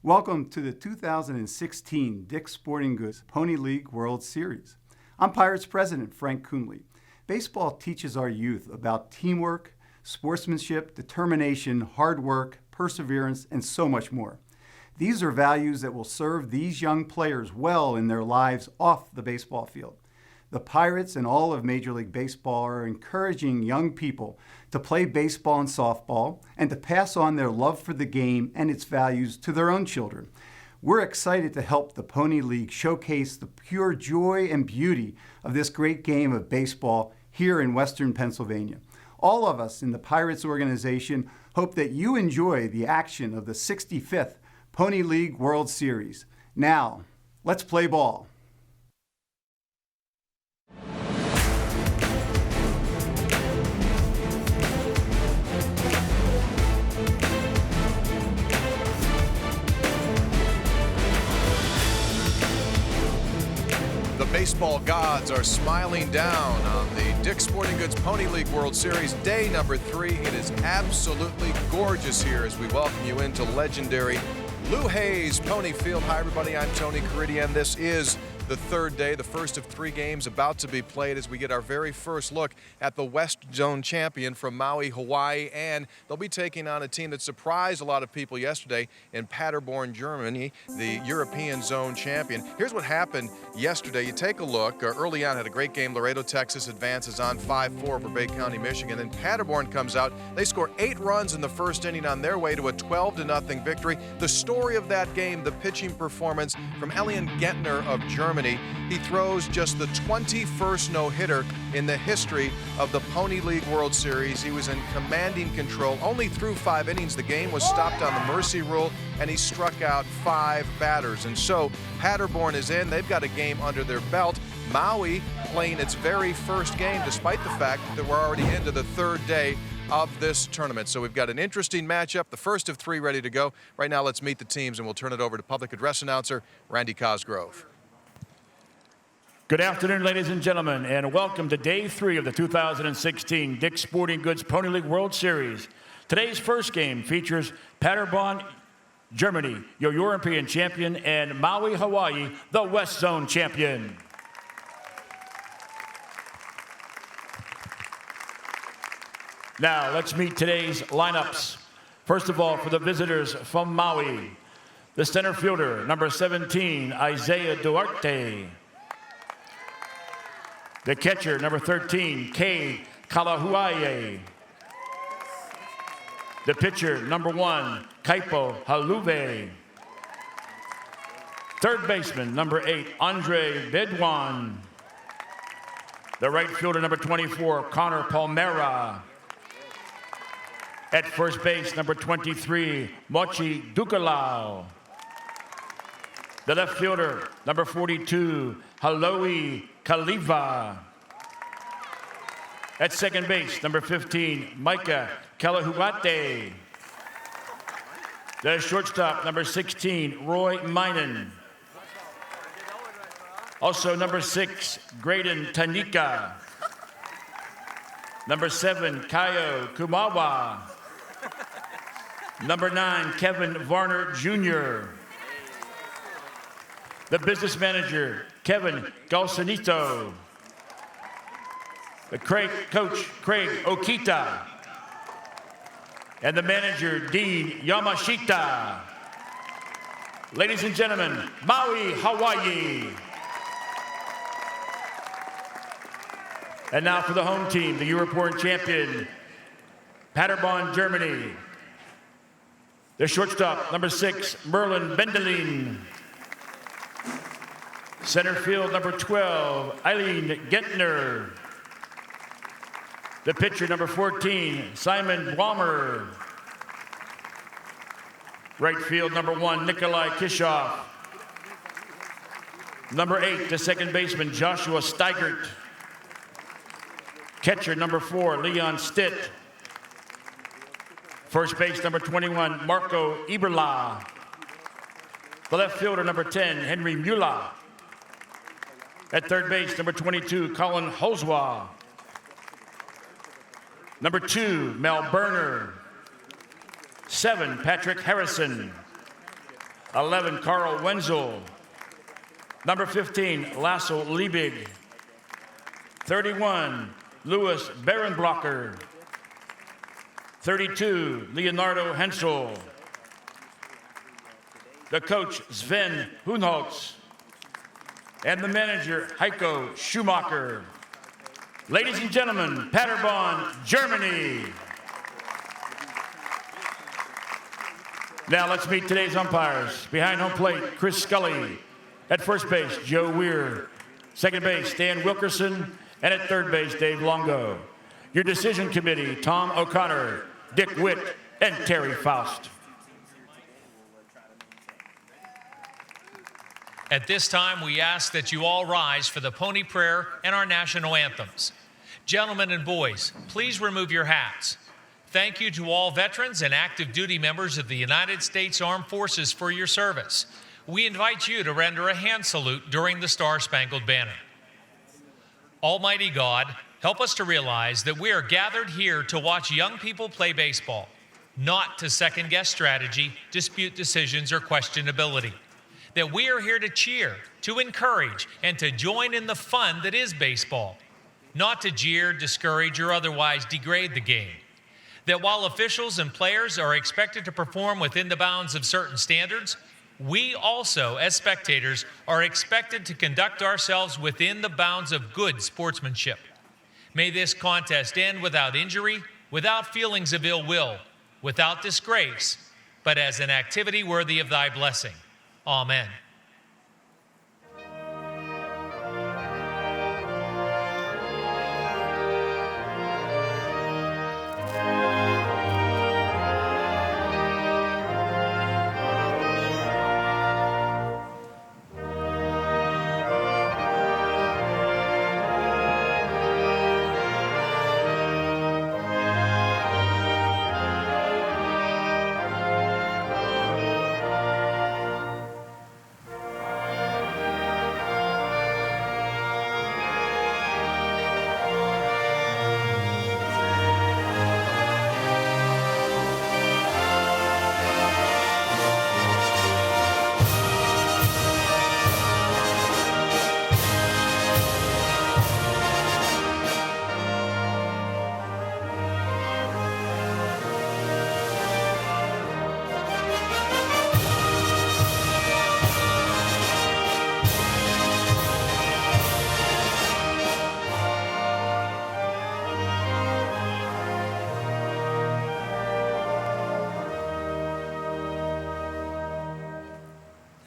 Welcome to the 2016 Dick's Sporting Goods Pony League World Series. I'm Pirates President Frank Coonley. Baseball teaches our youth about teamwork, sportsmanship, determination, hard work, perseverance, and so much more. These are values that will serve these young players well in their lives off the baseball field. The Pirates and all of Major League Baseball are encouraging young people to play baseball and softball and to pass on their love for the game and its values to their own children. We're excited to help the Pony League showcase the pure joy and beauty of this great game of baseball here in Western Pennsylvania. All of us in the Pirates organization hope that you enjoy the action of the 65th Pony League World Series. Now, let's play ball. The baseball gods are smiling down on the Dick's Sporting Goods Pony League World Series, day number 3. It is absolutely gorgeous here as we welcome you into legendary Lou Hayes Pony Field. Hi, everybody. I'm Tony Caridian. This is the third day, the first of 3 games about to be played as we get our very first look at the West Zone champion from Maui, Hawaii, and they'll be taking on a team that surprised a lot of people yesterday in Paderborn, Germany, the European Zone champion. Here's what happened yesterday. You take a look. Early on, had a great game. Laredo, Texas advances on 5-4 over Bay County, Michigan. Then Paderborn comes out. They score 8 runs in the first inning on their way to a 12-0 victory. The story of that game, the pitching performance from Elian Gentner of Germany. He throws just the 21st no-hitter in the history of the Pony League World Series. He was in commanding control. Only through 5 innings, the game was stopped on the mercy rule, and he struck out 5 batters. And so Paderborn is in. They've got a game under their belt. Maui playing its very first game, despite the fact that we're already into the 3rd day of this tournament. So we've got an interesting matchup, the first of 3 ready to go. Right now, let's meet the teams, and we'll turn it over to public address announcer Randy Cosgrove. Good afternoon, ladies and gentlemen, and welcome to Day 3 of the 2016 Dick's Sporting Goods Pony League World Series. Today's first game features Paderborn, Germany, your European champion, and Maui, Hawaii, the West Zone champion. Now, let's meet today's lineups. First of all, for the visitors from Maui, the center fielder, number 17, Isaiah Duarte. The catcher, number 13, Kei Kalahuaye. The pitcher, number 1, Kaipo Haluve. Third baseman, number 8, Andre Bedouin. The right fielder, number 24, Connor Palmera. At first base, number 23, Mochi Dukalau. The left fielder, number 42, Haloi Kaliva. At second base, number 15, Micah Kalahuate. The shortstop, number 16, Roy Minen. Also number 6, Graydon Tanika. Number 7, Kaio Kumawa. Number 9, Kevin Varner Jr. The business manager, Kevin Galsanito. The coach, Craig Okita. And the manager, Dean Yamashita. Ladies and gentlemen, Maui, Hawaii. And now for the home team, the European champion, Paderborn, Germany. The shortstop, number 6, Merlin Bendelin. Center field, number 12, Eileen Gentner. The pitcher, number 14, Simon Bwammer. Right field, number 1, Nikolai Kishoff. Number 8, the second baseman, Joshua Steigert. Catcher, number 4, Leon Stitt. First base, number 21, Marco Eberla. The left fielder, number 10, Henry Mueller. At third base, number 22, Colin Hoswa. Number 2, Mel Berner. 7, Patrick Harrison. 11, Carl Wenzel. Number 15, Lasso Liebig. 31, Louis Berenblocker. 32, Leonardo Hensel. The coach, Sven Hunholtz. And the manager, Heiko Schumacher. Ladies and gentlemen, Paderborn, Germany. Now let's meet today's umpires. Behind home plate, Chris Scully. At first base, Joe Weir. Second base, Stan Wilkerson. And at third base, Dave Longo. Your decision committee, Tom O'Connor, Dick Witt, and Terry Faust. At this time, we ask that you all rise for the Pony Prayer and our national anthems. Gentlemen and boys, please remove your hats. Thank you to all veterans and active duty members of the United States Armed Forces for your service. We invite you to render a hand salute during the Star-Spangled Banner. Almighty God, help us to realize that we are gathered here to watch young people play baseball, not to second-guess strategy, dispute decisions, or questionability. That we are here to cheer, to encourage, and to join in the fun that is baseball, not to jeer, discourage, or otherwise degrade the game. That while officials and players are expected to perform within the bounds of certain standards, we also, as spectators, are expected to conduct ourselves within the bounds of good sportsmanship. May this contest end without injury, without feelings of ill will, without disgrace, but as an activity worthy of thy blessing. Amen.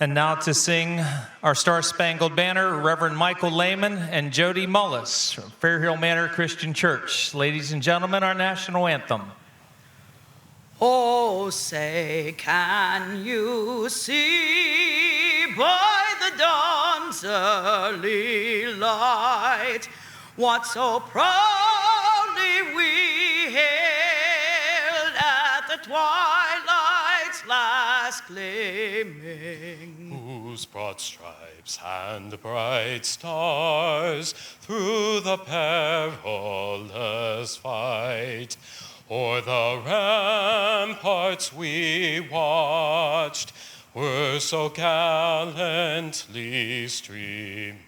And now to sing our Star-Spangled Banner, Reverend Michael Lehman and Jody Mullis from Fair Hill Manor Christian Church. Ladies and gentlemen, our national anthem. Oh, say, can you see by the dawn's early light what so proudly we hailed at the twilight's last gleaming? Whose broad stripes and bright stars through the perilous fight o'er the ramparts we watched were so gallantly streaming,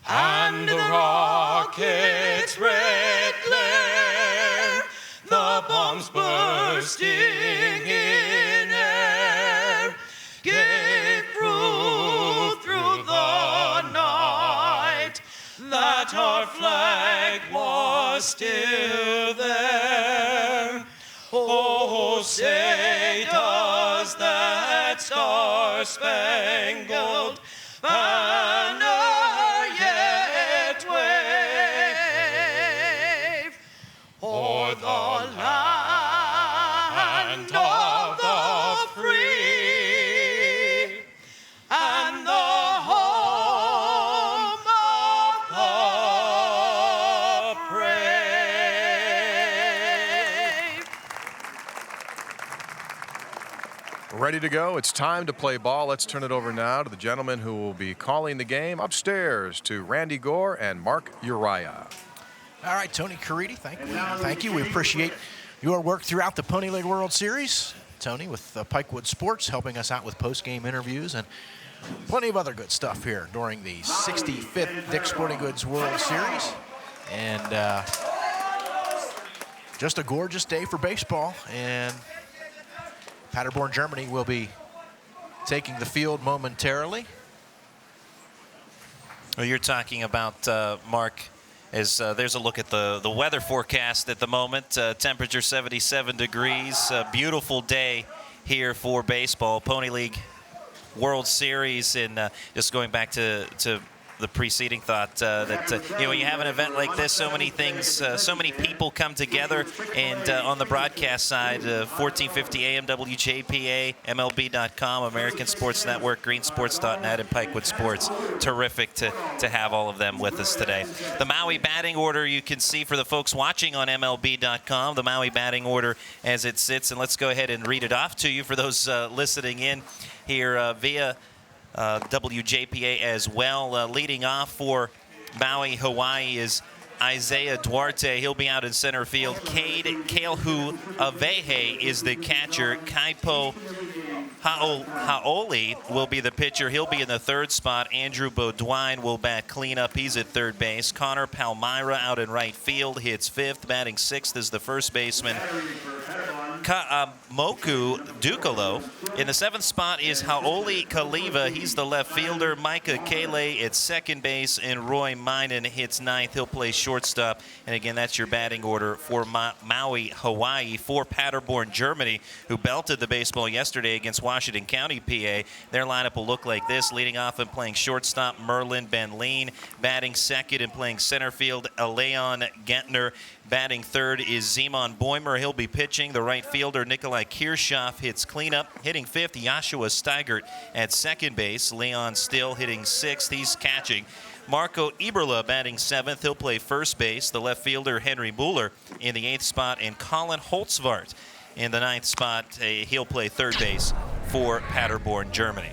and the rocket's red glare, the bombs bursting in air, gave proof through the night that our flag was still there. Oh, say does that star-spangled banner yet wave o'er the land of the free and the home of the brave? Ready to go? It's time to play ball. Let's turn it over now to the gentlemen who will be calling the game upstairs, to Randy Gore and Mark Uriah. All right, Tony Caridi, thank you. We appreciate your work throughout the Pony League World Series. Tony, with Pikewood Sports, helping us out with post-game interviews and plenty of other good stuff here during the 65th Dick's Sporting Goods World Series. And just a gorgeous day for baseball. And Paderborn, Germany will be taking the field momentarily. Well, you're talking about, Mark, as there's a look at the weather forecast at the moment. Temperature 77 degrees. Beautiful day here for baseball. Pony League World Series. And just going back to the preceding thought that when you have an event like this, so many things, so many people come together, and on the broadcast side, 1450 AM WJPA, MLB.com, American Sports Network, greensports.net, and Pikewood Sports. Terrific to have all of them with us today. The Maui batting order you can see for the folks watching on MLB.com, the Maui batting order as it sits, and let's go ahead and read it off to you for those listening in here via WJPA as well. Leading off for Maui, Hawaii is Isaiah Duarte. He'll be out in center field. Cade Kealhu Avehe is the catcher. Kaipo Haoli will be the pitcher. He'll be in the third spot. Andrew Beaudoin will bat cleanup. He's at third base. Connor Palmyra out in right field hits fifth. Batting sixth is the first baseman, Moku Dukalo. In the seventh spot is Haoli Kaliva. He's the left fielder. Micah Kele at second base, and Roy Minen hits ninth. He'll play shortstop. And again, that's your batting order for Maui, Hawaii. For Paderborn, Germany, who belted the baseball yesterday against Washington County, PA. Their lineup will look like this. Leading off and playing shortstop, Merlin Benleen. Batting second and playing center field, Leon Gentner. Batting third is Zeman Boimer. He'll be pitching. The right fielder, Nikolai Kirchhoff, hits cleanup. Hitting fifth, Joshua Steigert at second base. Leon Still hitting sixth. He's catching. Marco Eberle batting seventh. He'll play first base. The left fielder, Henry Mueller, in the eighth spot. And Colin Holtzvart in the ninth spot. He'll play third base for Paderborn, Germany.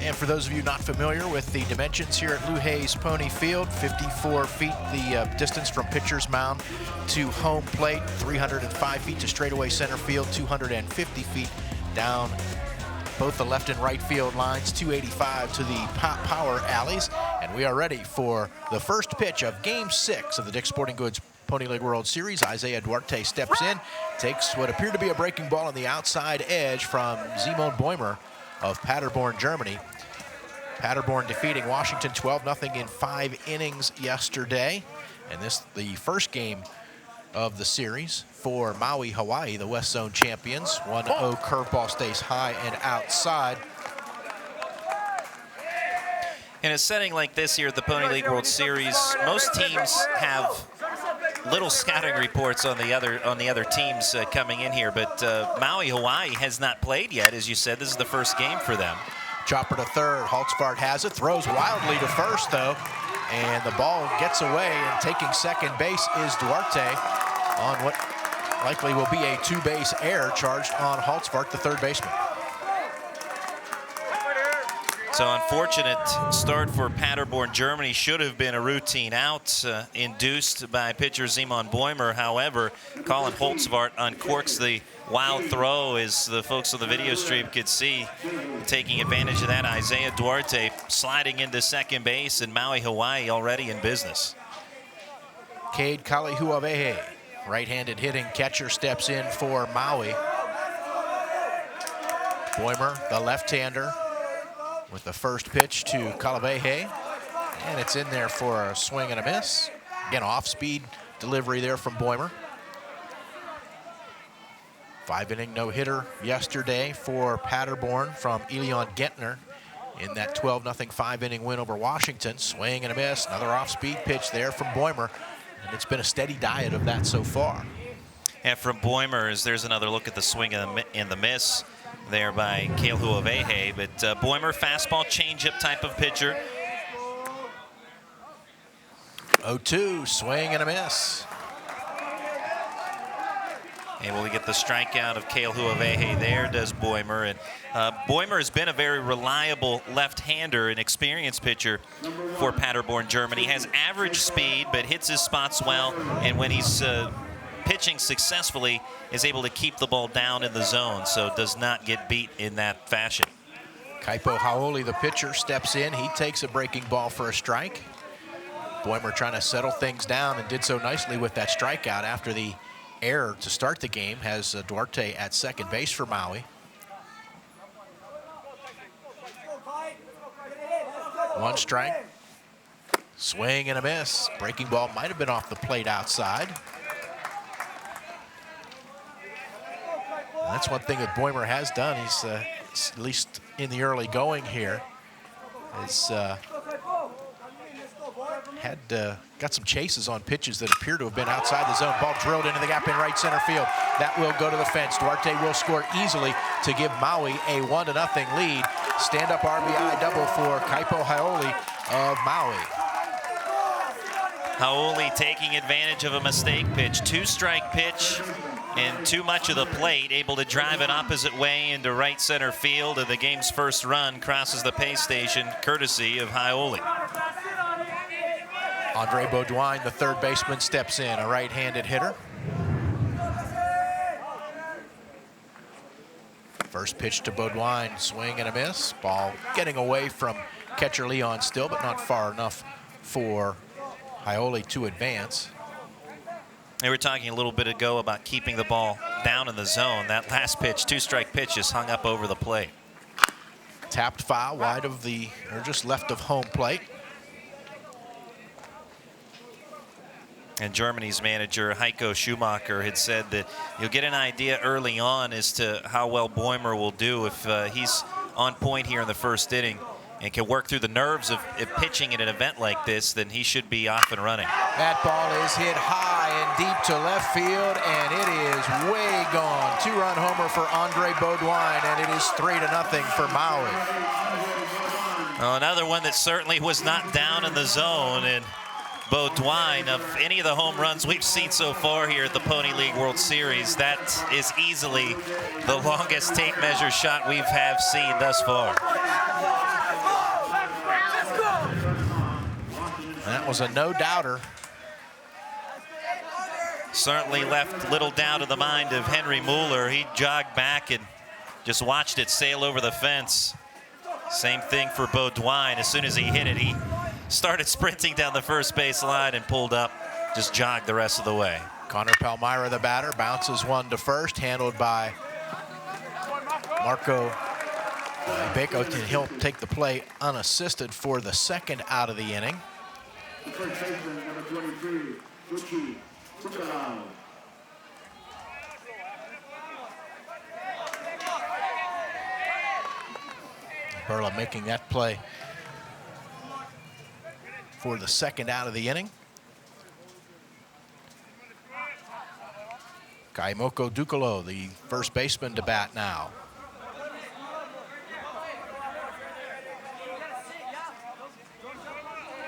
And for those of you not familiar with the dimensions here at Lou Hayes Pony Field, 54 feet the distance from pitcher's mound to home plate, 305 feet to straightaway center field, 250 feet down both the left and right field lines, 285 to the power alleys. And we are ready for the first pitch of Game 6 of the Dick's Sporting Goods Pony League World Series. Isaiah Duarte steps in, takes what appeared to be a breaking ball on the outside edge from Zeman Boimer of Paderborn, Germany. Paderborn defeating Washington 12-0 in 5 innings yesterday. And this the first game of the series for Maui, Hawaii, the West Zone champions. 1-0 curveball stays high and outside. In a setting like this here at the Pony League World Series, most teams have little scouting reports on the other teams coming in here, but Maui, Hawaii has not played yet. As you said, this is the first game for them. Chopper to third. Holtzbart has it. Throws wildly to first, though. And the ball gets away, and taking second base is Duarte on what likely will be a two-base error charged on Holtzbart, the third baseman. So unfortunate start for Paderborn, Germany. Should have been a routine out induced by pitcher Zeman Boimer. However, Colin Holtzvart uncorks the wild throw, as the folks on the video stream could see. Taking advantage of that, Isaiah Duarte sliding into second base, and Maui, Hawaii already in business. Cade Kalihuawehe, right-handed hitting catcher, steps in for Maui. Boimer, the left-hander, with the first pitch to Kalavehe, and it's in there for a swing and a miss. Again, off-speed delivery there from Boimer. 5-inning no-hitter yesterday for Paderborn from Leon Gentner in that 12-0 5-inning win over Washington. Swing and a miss, another off-speed pitch there from Boimer, and it's been a steady diet of that so far. And from Boimer, there's another look at the swing and the miss there by Kealhu-Avehe, but Boimer, fastball, changeup type of pitcher. 0-2, swing and a miss. And will we get the strikeout of Kealhu-Avehe there, does Boimer. And Boimer has been a very reliable left-hander, an experienced pitcher for Paderborn, Germany. Has average speed, but hits his spots well. And when he's pitching successfully, is able to keep the ball down in the zone, so does not get beat in that fashion. Kaipo Hau'oli, the pitcher, steps in. He takes a breaking ball for a strike. Boehmer trying to settle things down and did so nicely with that strikeout after the error to start the game. Has Duarte at second base for Maui. One strike. Swing and a miss. Breaking ball might have been off the plate outside. And that's one thing that Boehmer has done. He's at least in the early going here, has got some chases on pitches that appear to have been outside the zone. Ball drilled into the gap in right center field. That will go to the fence. Duarte will score easily to give Maui a 1-0 lead. Stand-up RBI double for Kaipo Hau'oli of Maui. Hau'oli taking advantage of a mistake pitch, 2-strike pitch, and too much of the plate, able to drive it opposite way into right center field, and the game's first run crosses the pay station courtesy of Hau'oli. Andre Beaudoin, the third baseman, steps in, a right-handed hitter. First pitch to Beaudoin, swing and a miss. Ball getting away from catcher Leon Still, but not far enough for Hau'oli to advance. They were talking a little bit ago about keeping the ball down in the zone. That last pitch, 2-strike pitch, is hung up over the plate. Tapped foul wide of the, or just left of home plate. And Germany's manager, Heiko Schumacher, had said that you'll get an idea early on as to how well Boehmer will do if he's on point here in the first inning and can work through the nerves of pitching at an event like this, then he should be off and running. That ball is hit high and deep to left field, and it is way gone. 2-run homer for Andre Beaudoin, and it is 3-0 for Maui. Well, another one that certainly was not down in the zone, and Beaudoin, of any of the home runs we've seen so far here at the Pony League World Series, that is easily the longest tape measure shot we've seen thus far. That was a no-doubter. Certainly left little doubt in the mind of Henry Mueller. He jogged back and just watched it sail over the fence. Same thing for Beaudoin. As soon as he hit it, he started sprinting down the first base line and pulled up, just jogged the rest of the way. Connor Palmyra, the batter, bounces one to first, handled by Marco Beko, and he'll take the play unassisted for the second out of the inning. First baseman, number 23, Uchi Tsukarao. Burla making that play for the second out of the inning. Kaimoko Dukalo, the first baseman, to bat now.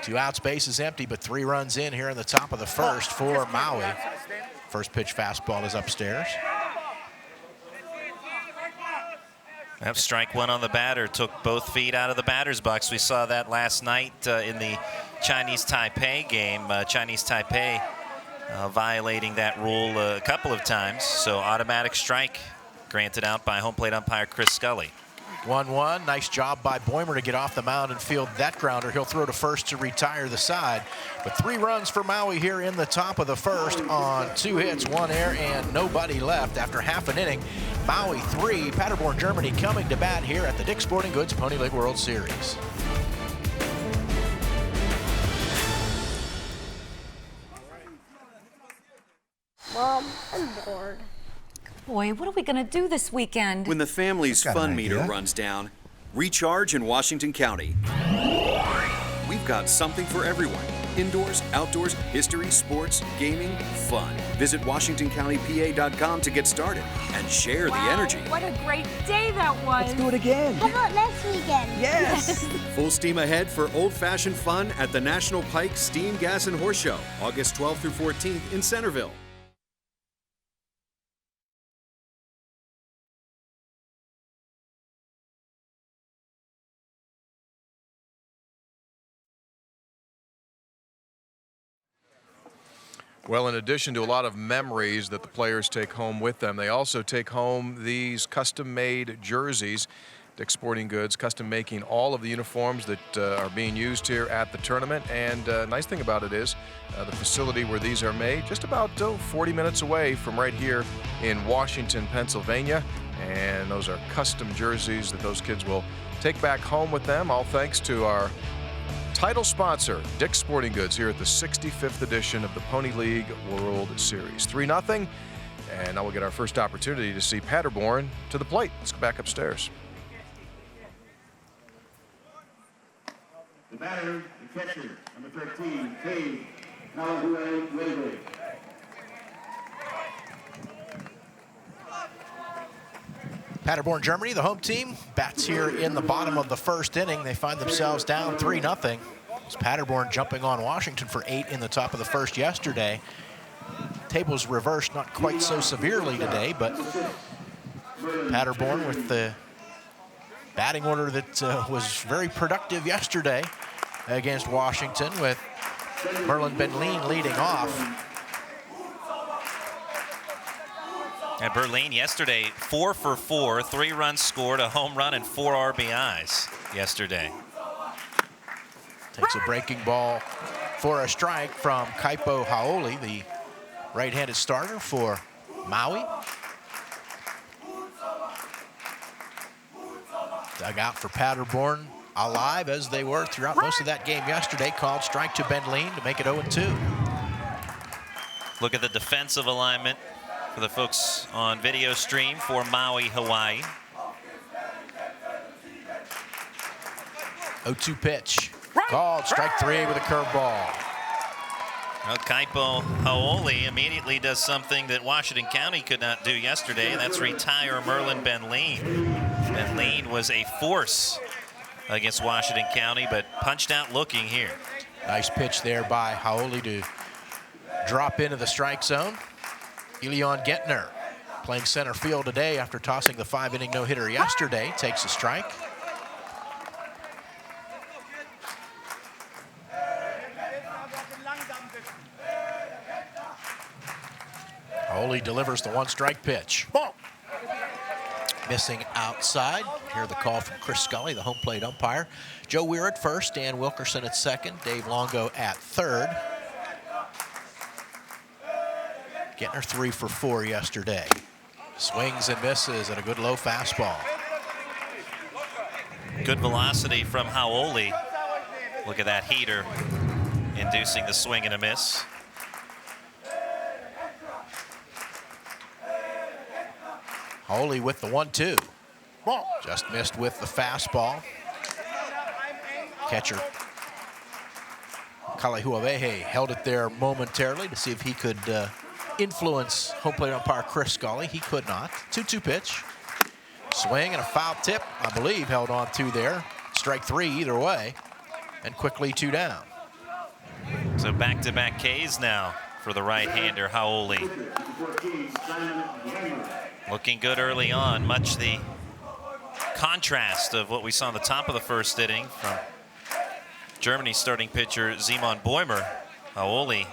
Two outs, base is empty, but 3 runs in here in the top of the first for Maui. First pitch fastball is upstairs. That strike one on the batter, took both feet out of the batter's box. We saw that last night in the Chinese Taipei game. Chinese Taipei violating that rule a couple of times. So automatic strike granted out by home plate umpire Chris Scully. 1-1, nice job by Boehmer to get off the mound and field that grounder. He'll throw to first to retire the side. But 3 runs for Maui here in the top of the first on 2 hits, 1 error, and nobody left after half an inning. Maui 3, Paderborn, Germany coming to bat here at the Dick's Sporting Goods Pony League World Series. Mom, I'm bored. Boy, what are we going to do this weekend? When the family's fun meter runs down, recharge in Washington County. We've got something for everyone. Indoors, outdoors, history, sports, gaming, fun. Visit WashingtonCountyPA.com to get started and share the energy. What a great day that was. Let's do it again. How about next weekend? Yes. Full steam ahead for old-fashioned fun at the National Pike Steam, Gas, and Horse Show, August 12th through 14th in Centerville. Well, in addition to a lot of memories that the players take home with them, they also take home these custom-made jerseys. Dick's Sporting Goods custom making all of the uniforms that are being used here at the tournament. And nice thing about it is the facility where these are made just about 40 minutes away from right here in Washington, Pennsylvania. And those are custom jerseys that those kids will take back home with them, all thanks to our title sponsor, Dick's Sporting Goods, here at the 65th edition of the Pony League World Series. 3-0, and now we'll get our first opportunity to see Paderborn to the plate. Let's go back upstairs. The batter, the catcher, number 13, Cade Kalahue. Paderborn, Germany, the home team, bats here in the bottom of the first inning. They find themselves down 3-0. It's Paderborn jumping on Washington for 8 in the top of the first yesterday. Tables reversed, not quite so severely today, but Paderborn with the batting order that was very productive yesterday against Washington, with Merlin Benleen leading off. And Berlin yesterday, 4 for 4, 3 runs scored, a home run, and 4 RBIs yesterday. Takes a breaking ball for a strike from Kaipo Haoli, the right-handed starter for Maui. Dugout for Paderborn, alive as they were throughout most of that game yesterday. Called strike to Benleen to make it 0-2. Look at the defensive alignment for the folks on video stream for Maui, Hawaii. 0-2 pitch. Called strike 3 with a curveball. Well, Kaipo Haoli immediately does something that Washington County could not do yesterday, and that's retire Merlin Benleen. Benleen was a force against Washington County, but punched out looking here. Nice pitch there by Haoli to drop into the strike zone. Elion Gentner, playing center field today after tossing the 5-inning no-hitter yesterday, takes a strike. Haoli delivers the 1-strike pitch. Missing outside. Hear the call from Chris Scully, the home plate umpire. Joe Weir at first, Dan Wilkerson at second, Dave Longo at third. Gentner 3 for 4 yesterday. Swings and misses at a good low fastball. Good velocity from Haoli. Look at that heater inducing the swing and a miss. Haoli with the 1-2. Just missed with the fastball. Catcher Kalahuawehe held it there momentarily to see if he could influence home plate umpire Chris Scully. He could not. 2-2 pitch. Swing and a foul tip, I believe, held on to there. Strike 3 either way. And quickly 2 down. So back-to-back Ks now for the right-hander Haoli. Looking good early on, much the contrast of what we saw in the top of the first inning from Germany's starting pitcher Simon Bäumer. Haoli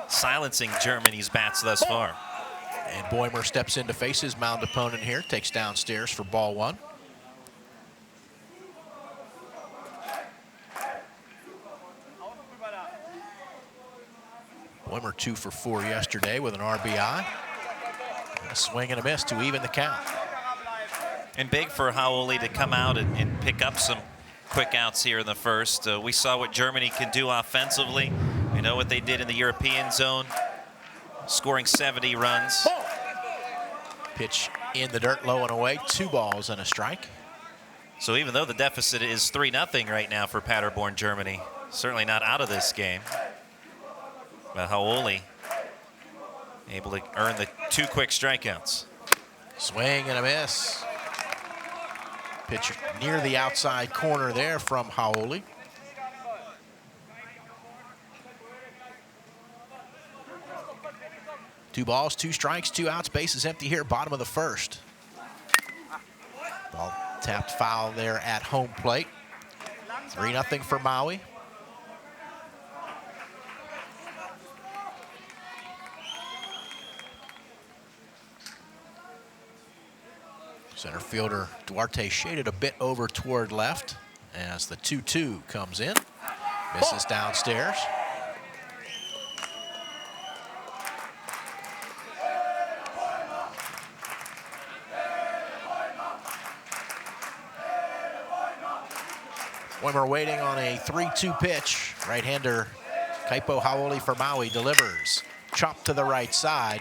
silencing Germany's bats thus far. And Bäumer steps in to face his mound opponent here, takes downstairs for ball 1. Bäumer 2 for 4 yesterday with an RBI. A swing and a miss to even the count. And big for Haoli to come out and pick up some quick outs here in the first. We saw what Germany can do offensively. We know what they did in the European zone, scoring 70 runs. Pitch in the dirt, low and away, 2 balls and a strike. So even though the deficit is 3-0 right now for Paderborn, Germany, certainly not out of this game. But Haoli able to earn the 2 quick strikeouts. Swing and a miss. Pitch near the outside corner there from Haoli. Two balls, 2 strikes, 2 outs. Bases empty here, bottom of the first. Ball tapped foul there at home plate. 3-0 for Maui. Center fielder Duarte shaded a bit over toward left as the 2-2 comes in. Misses downstairs. Boimer waiting on a 3-2 pitch. Right-hander Kaipo Hauoli for Maui delivers. Chop to the right side.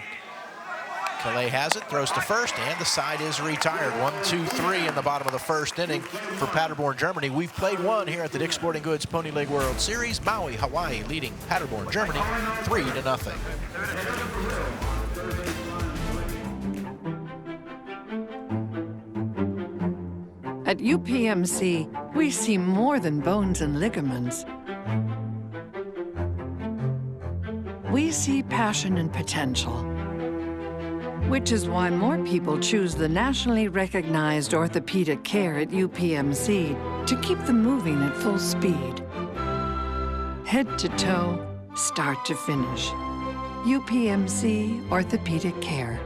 Calais has it, throws to first, and the side is retired. 1-2-3 in the bottom of the first inning for Paderborn, Germany. We've played one here at the Dick's Sporting Goods Pony League World Series. Maui, Hawaii leading Paderborn, Germany 3-0. At UPMC, we see more than bones and ligaments. We see passion and potential, which is why more people choose the nationally recognized orthopedic care at UPMC to keep them moving at full speed. Head to toe, start to finish. UPMC Orthopedic Care.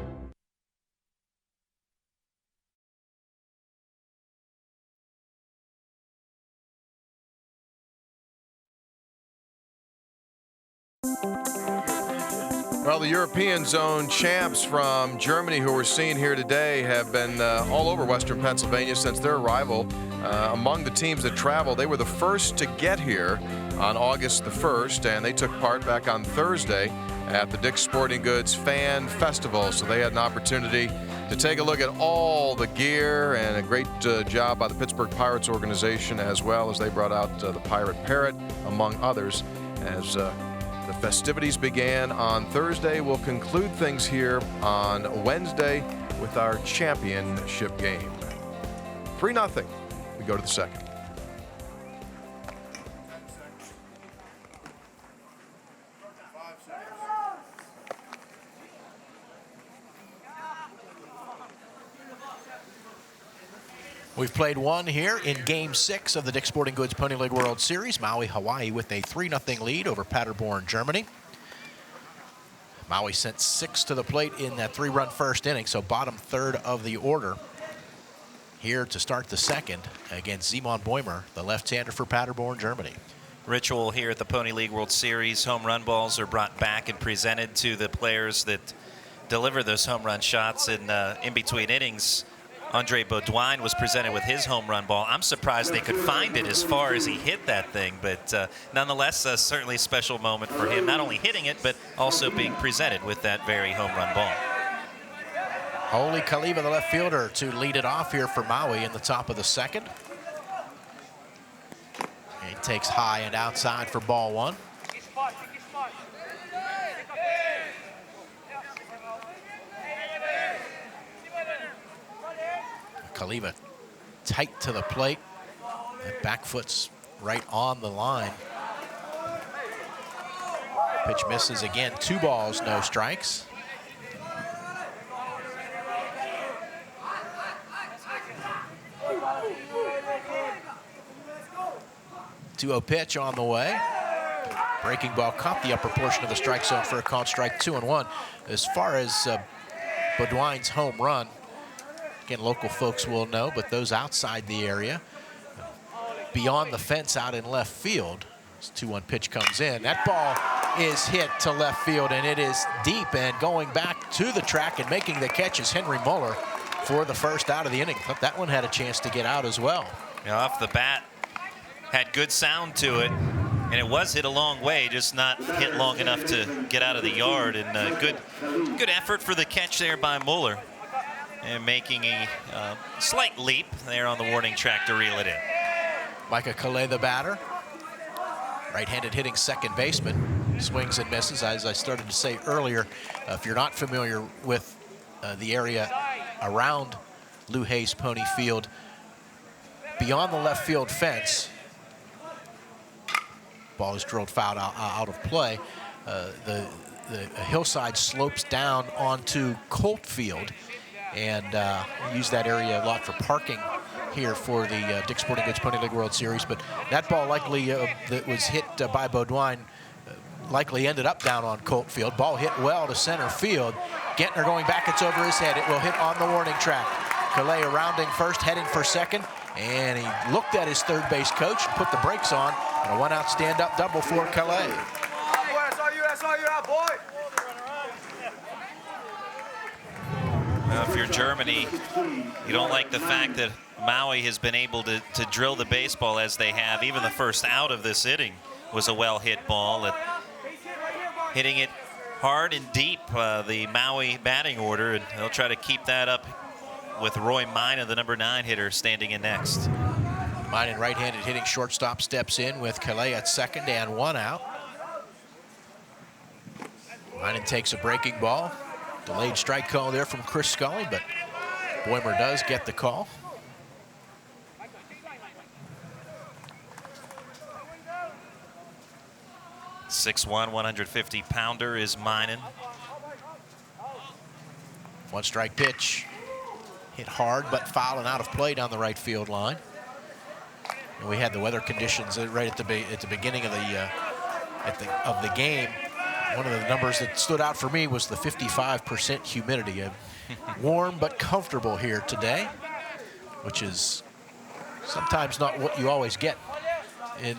Well, the European Zone champs from Germany who we're seeing here today have been all over Western Pennsylvania since their arrival. Among the teams that traveled, they were the first to get here on August the 1st, and they took part back on Thursday at the Dick's Sporting Goods Fan Festival. So they had an opportunity to take a look at all the gear, and a great job by the Pittsburgh Pirates organization, as well as they brought out the Pirate Parrot, among others, as the festivities began on Thursday. We'll conclude things here on Wednesday with our championship game. 3-0. We go to the second. We've played one here in Game 6 of the Dick's Sporting Goods Pony League World Series. Maui, Hawaii with a 3-0 lead over Paderborn, Germany. Maui sent 6 to the plate in that 3-run first inning, so bottom third of the order. Here to start the second against Simon Boimer, the left-hander for Paderborn, Germany. Ritual here at the Pony League World Series. Home run balls are brought back and presented to the players that deliver those home run shots in between innings. Andre Baudouin was presented with his home run ball. I'm surprised they could find it as far as he hit that thing, but nonetheless, certainly a special moment for him, not only hitting it, but also being presented with that very home run ball. Holy Kaliva, the left fielder, to lead it off here for Maui in the top of the second. He takes high and outside for ball one. Kaliva tight to the plate. That back foot's right on the line. Pitch misses again. 2 balls, no strikes. Two-oh pitch on the way. Breaking ball caught the upper portion of the strike zone for a called strike, 2-1. As far as Baudouin's home run, again, local folks will know, but those outside the area, beyond the fence out in left field, this 2-1 pitch comes in. That ball is hit to left field, and it is deep, and going back to the track and making the catch is Henry Muller for the first out of the inning. Thought that one had a chance to get out as well. Now, off the bat, had good sound to it, and it was hit a long way, just not hit long enough to get out of the yard. And good effort for the catch there by Muller, and making a slight leap there on the warning track to reel it in. Micah Calais, the batter. Right-handed hitting second baseman. Swings and misses. As I started to say earlier, if you're not familiar with the area around Lou Hayes Pony Field, beyond the left field fence, ball is drilled foul out of play. The hillside slopes down onto Colt Field, and use that area a lot for parking here for the Dick's Sporting Goods Pony League World Series. But that ball likely that was hit by Baudouin likely ended up down on Colt Field. Ball hit well to center field. Gentner going back, it's over his head. It will hit on the warning track. Calais rounding first, heading for second, and he looked at his third base coach, put the brakes on, and a one-out stand-up double for Calais. Well, if you're Germany, you don't like the fact that Maui has been able to drill the baseball as they have. Even the first out of this inning was a well-hit ball. Hitting it hard and deep, the Maui batting order, and they'll try to keep that up with Roy Mina, the number 9 hitter, standing in next. Mina, right-handed hitting shortstop, steps in with Calais at second and one out. Mina takes a breaking ball. Delayed strike call there from Chris Scully, but Boehmer does get the call. .61", 150-pounder is Minen. One strike pitch. Hit hard, but foul and out of play down the right field line. And we had the weather conditions right at the beginning of the game. One of the numbers that stood out for me was the 55% humidity. Warm but comfortable here today, which is sometimes not what you always get in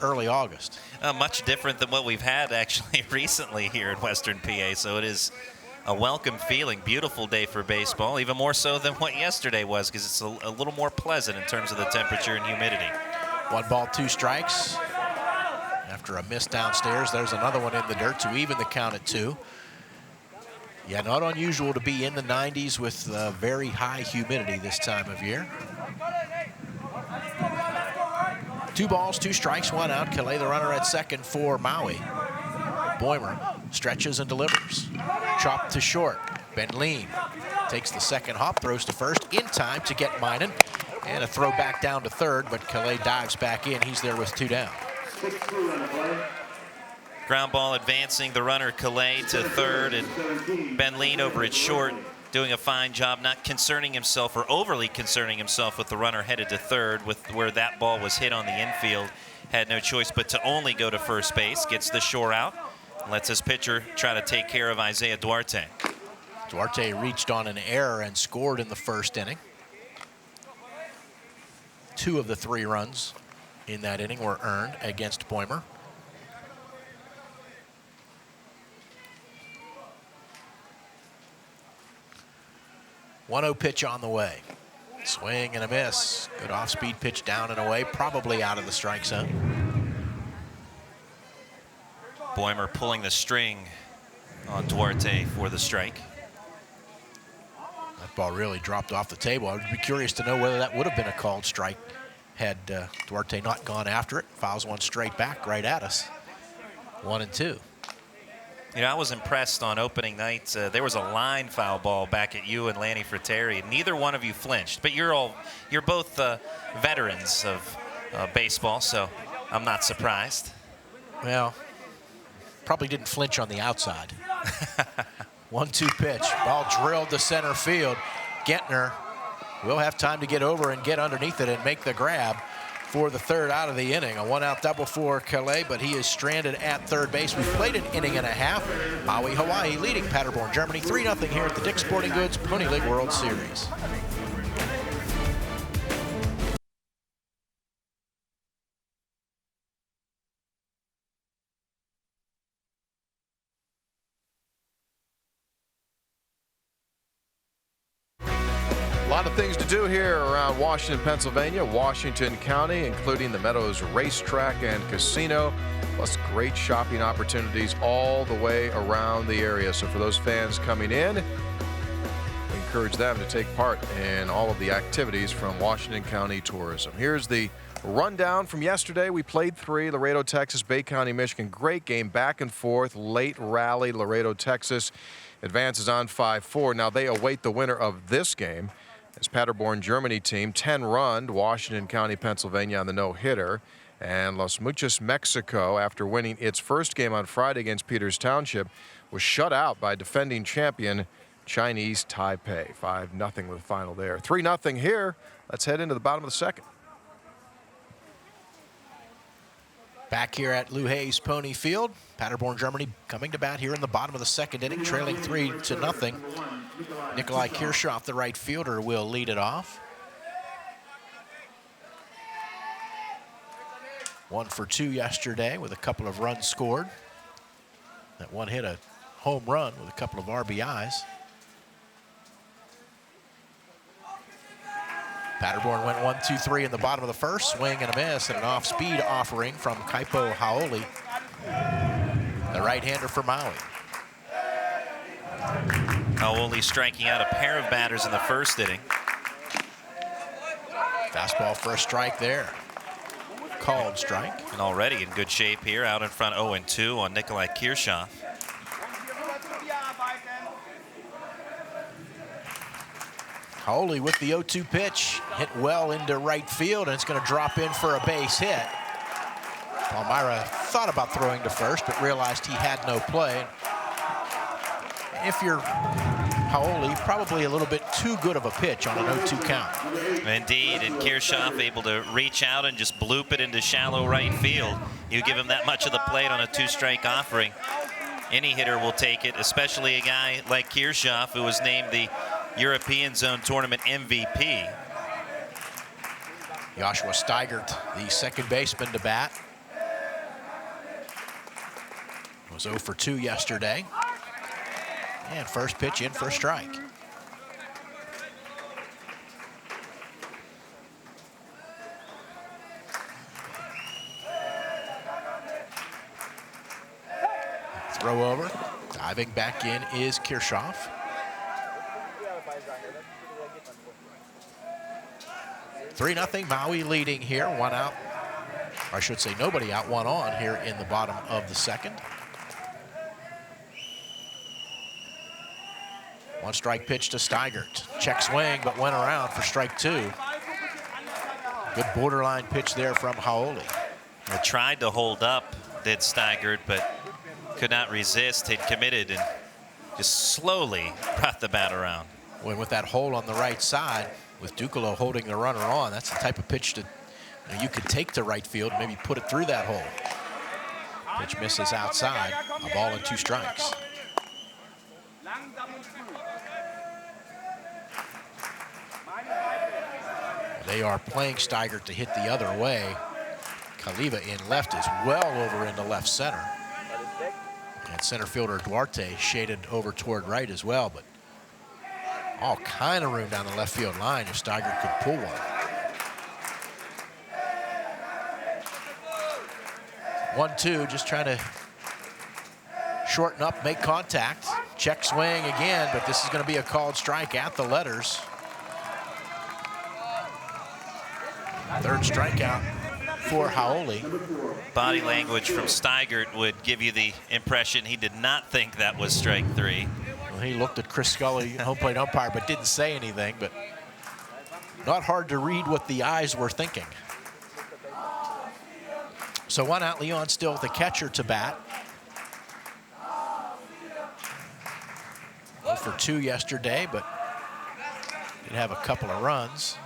early August. Much different than what we've had actually recently here in Western PA, so it is a welcome feeling. Beautiful day for baseball, even more so than what yesterday was, because it's a little more pleasant in terms of the temperature and humidity. 1 ball, 2 strikes. After a miss downstairs, there's another one in the dirt to even the count at 2. Yeah, not unusual to be in the 90s with very high humidity this time of year. 2 balls, 2 strikes, 1 out. Calais, the runner at second for Maui. Boehmer stretches and delivers. Chopped to short. Ben Lean takes the second hop, throws to first in time to get Minen. And a throw back down to third, but Calais dives back in. He's there with 2 down. Ground ball advancing the runner Calais to third, and Ben Lean over at short doing a fine job, not concerning himself or overly concerning himself with the runner headed to third, with where that ball was hit on the infield. Had no choice but to only go to first base. Gets the shore out, lets his pitcher try to take care of Isaiah Duarte. Duarte reached on an error and scored in the first inning. 2 of the 3 runs in that inning were earned against Boehmer. .10 pitch on the way. Swing and a miss. Good off-speed pitch down and away, probably out of the strike zone. Boehmer pulling the string on Duarte for the strike. That ball really dropped off the table. I would be curious to know whether that would have been a called strike had Duarte not gone after it. Fouls one straight back right at us. 1-2. You know, I was impressed on opening night. There was a line foul ball back at you and Lanny Fratteri. Neither one of you flinched, but you're both veterans of baseball, so I'm not surprised. Well, probably didn't flinch on the outside. 1-2 pitch. Ball drilled to center field. Gentner will have time to get over and get underneath it and make the grab for the third out of the inning. A 1-out double for Calais, but he is stranded at third base. We've played an inning and a half. Maui, Hawaii leading Paderborn, Germany 3-0 here at the Dick's Sporting Goods Pony League World Series. A lot of things to do here around Washington, Pennsylvania, Washington County, including the Meadows Racetrack and Casino, plus great shopping opportunities all the way around the area. So for those fans coming in, we encourage them to take part in all of the activities from Washington County Tourism. Here's the rundown from yesterday. We played 3, Laredo, Texas, Bay County, Michigan. Great game, back and forth, late rally. Laredo, Texas advances on 5-4. Now they await the winner of this game. As Paderborn, Germany team, 10-run, Washington County, Pennsylvania on the no-hitter. And Los Muchos, Mexico, after winning its first game on Friday against Peters Township, was shut out by defending champion Chinese Taipei. 5-0 with the final there. 3-0 here. Let's head into the bottom of the second. Back here at Lou Pony Field, Paderborn, Germany coming to bat here in the bottom of the second inning, trailing 3-0. Nikolai Kirchhoff, the right fielder, will lead it off. 1 for 2 yesterday with a couple of runs scored. That one hit a home run with a couple of RBIs. Paderborn went 1-2-3 in the bottom of the first, swing and a miss, and an off-speed offering from Kaipo Haoli, the right-hander for Maui. Haoli striking out a pair of batters in the first inning. Fastball for a strike there. Called strike. And already in good shape here, out in front 0-2 on Nikolai Kirchhoff. Haoli with the 0-2 pitch, hit well into right field, and it's going to drop in for a base hit. Palmyra thought about throwing to first, but realized he had no play. If you're Haoli, probably a little bit too good of a pitch on an 0-2 count. Indeed, and Kirchhoff able to reach out and just bloop it into shallow right field. You give him that much of the plate on a 2-strike offering, any hitter will take it, especially a guy like Kirchhoff, who was named the European Zone Tournament MVP. Joshua Steigert, the second baseman to bat. Was 0 for 2 yesterday. And first pitch in for a strike. Throw over. Diving back in is Kirchhoff. Three 0 Maui leading here, 1 out. Or I should say nobody out, 1 on here in the bottom of the second. 1 strike pitch to Steigert. Check swing, but went around for strike 2. Good borderline pitch there from Haoli. I tried to hold up, did Steigert, but could not resist. Had committed and just slowly brought the bat around. When with that hole on the right side, with Ducalo holding the runner on, that's the type of pitch that you could take to right field, maybe put it through that hole. Pitch misses outside, a ball and 2 strikes. They are playing Steigert to hit the other way. Kaliva in left is well over into left center. And center fielder Duarte shaded over toward right as well, but all kind of room down the left field line if Steigert could pull one. 1-2, just trying to shorten up, make contact. Check swing again, but this is going to be a called strike at the letters. Third strikeout for Haoli. Body language from Steigert would give you the impression he did not think that was strike 3. Well, he looked at Chris Scully, home plate umpire, but didn't say anything. But not hard to read what the eyes were thinking. So 1 out, Leon still the catcher to bat. 0 for 2 yesterday, but did have a couple of runs.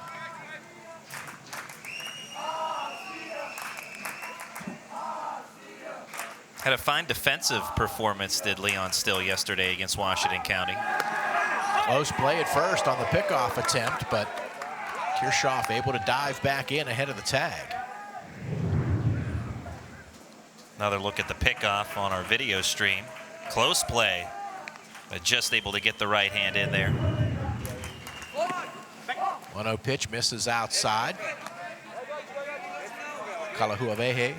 Had a fine defensive performance, did Leon Still, yesterday against Washington County. Close play at first on the pickoff attempt, but Kirchhoff able to dive back in ahead of the tag. Another look at the pickoff on our video stream. Close play, but just able to get the right hand in there. 1-0 pitch misses outside. Kalahuavehe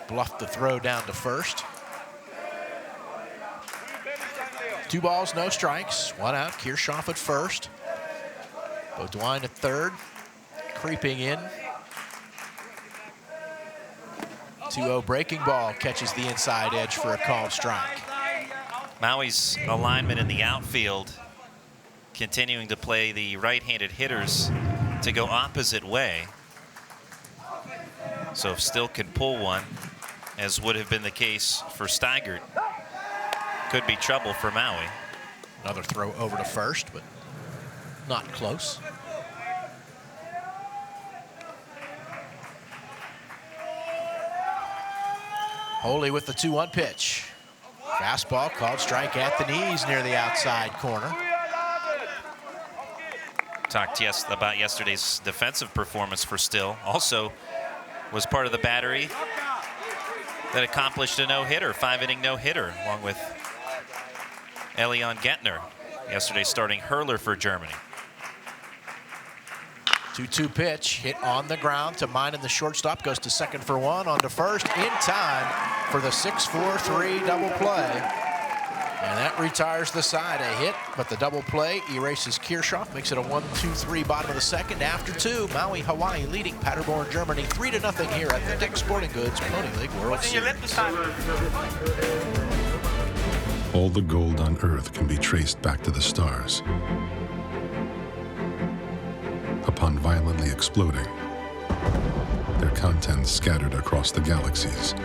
bluffed the throw down to first. 2 balls, no strikes. 1 out, Kirchhoff at first. Beaudoin at third, creeping in. 2-0 breaking ball catches the inside edge for a called strike. Maui's alignment in the outfield continuing to play the right-handed hitters to go opposite way. So if Still can pull one, as would have been the case for Steigert, could be trouble for Maui. Another throw over to first, but not close. Holy with the 2-1 pitch. Fastball called strike at the knees near the outside corner. Talked about yesterday's defensive performance for Still. Also was part of the battery that accomplished a no-hitter, 5-inning no-hitter, along with Elion Gentner, yesterday's starting hurler for Germany. 2-2 pitch, hit on the ground to Minen, the shortstop, goes to second for one, on to first, in time for the 6-4-3 double play. And that retires the side. A hit, but the double play erases Kirchhoff, makes it a 1-2-3 bottom of the second. After two, Maui, Hawaii leading Paderborn, Germany 3-0 here at the Dick's Sporting Goods Pony League World Series. All the gold on Earth can be traced back to the stars. Upon violently exploding, their contents scattered across the galaxies,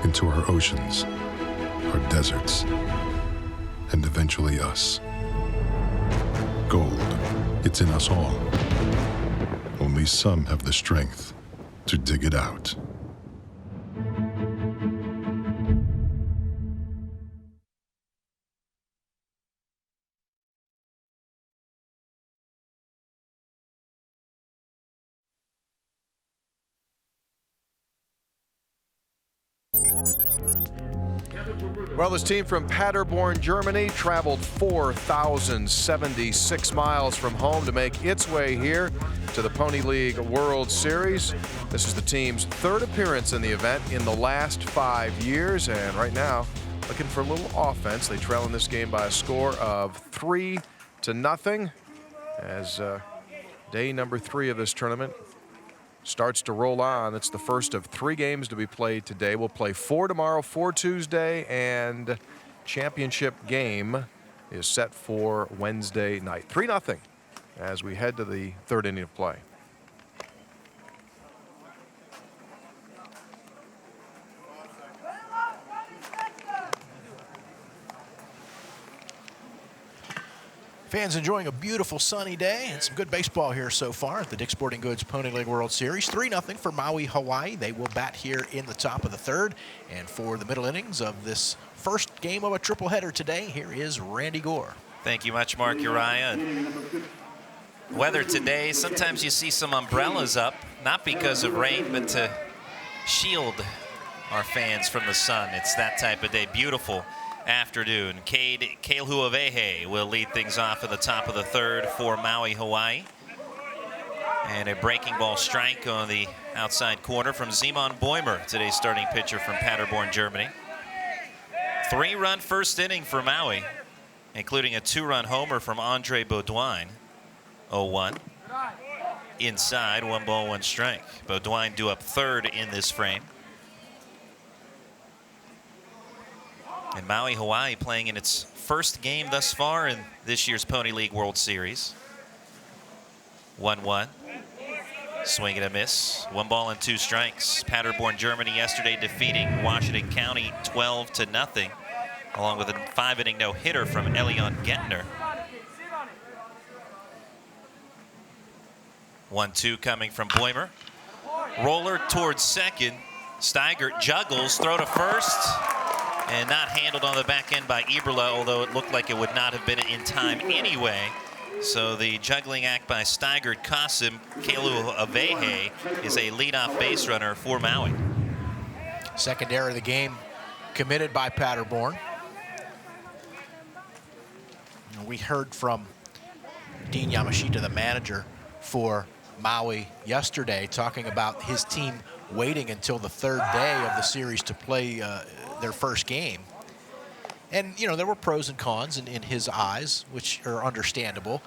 into our oceans, our deserts, and eventually us. Gold, it's in us all. Only some have the strength to dig it out. Well, this team from Paderborn, Germany, traveled 4,076 miles from home to make its way here to the Pony League World Series. This is the team's third appearance in the event in the last 5 years, and right now, looking for a little offense. They trail in this game by a score of 3-0 as day number 3 of this tournament starts to roll on. It's the first of 3 games to be played today. We'll play 4 tomorrow, 4 Tuesday, and championship game is set for Wednesday night. 3-0 as we head to the 3rd inning of play. Fans enjoying a beautiful sunny day and some good baseball here so far at the Dick's Sporting Goods Pony League World Series. 3-0 for Maui, Hawaii. They will bat here in the top of the 3rd. And for the middle innings of this first game of a triple header today, here is Randy Gore. Thank you much, Mark Uriah. Weather today, sometimes you see some umbrellas up, not because of rain, but to shield our fans from the sun. It's that type of day. Beautiful afternoon. Cade Kailhuawehe will lead things off at the top of the 3rd for Maui, Hawaii. And a breaking ball strike on the outside corner from Simon Boimer, today's starting pitcher from Paderborn, Germany. 3-run first inning for Maui, including a 2-run homer from Andre Beaudoin. 0-1. Inside, 1 ball, 1 strike. Beaudoin due up 3rd in this frame. And Maui, Hawaii playing in its first game thus far in this year's Pony League World Series. 1-1. Swing and a miss. 1 ball and 2 strikes. Paderborn, Germany yesterday defeating Washington County 12-0, along with a 5-inning no-hitter from Elion Gentner. 1-2 coming from Boimer. Roller towards second. Steigert juggles, throw to first. And not handled on the back end by Eberle, although it looked like it would not have been in time anyway. So the juggling act by Steigert costs him. Kailhuawehe is a leadoff base runner for Maui. Second error of the game committed by Paderborn. We heard from Dean Yamashita, the manager for Maui yesterday, talking about his team waiting until the 3rd day of the series to play their first game. And, you know, there were pros and cons in his eyes, which are understandable.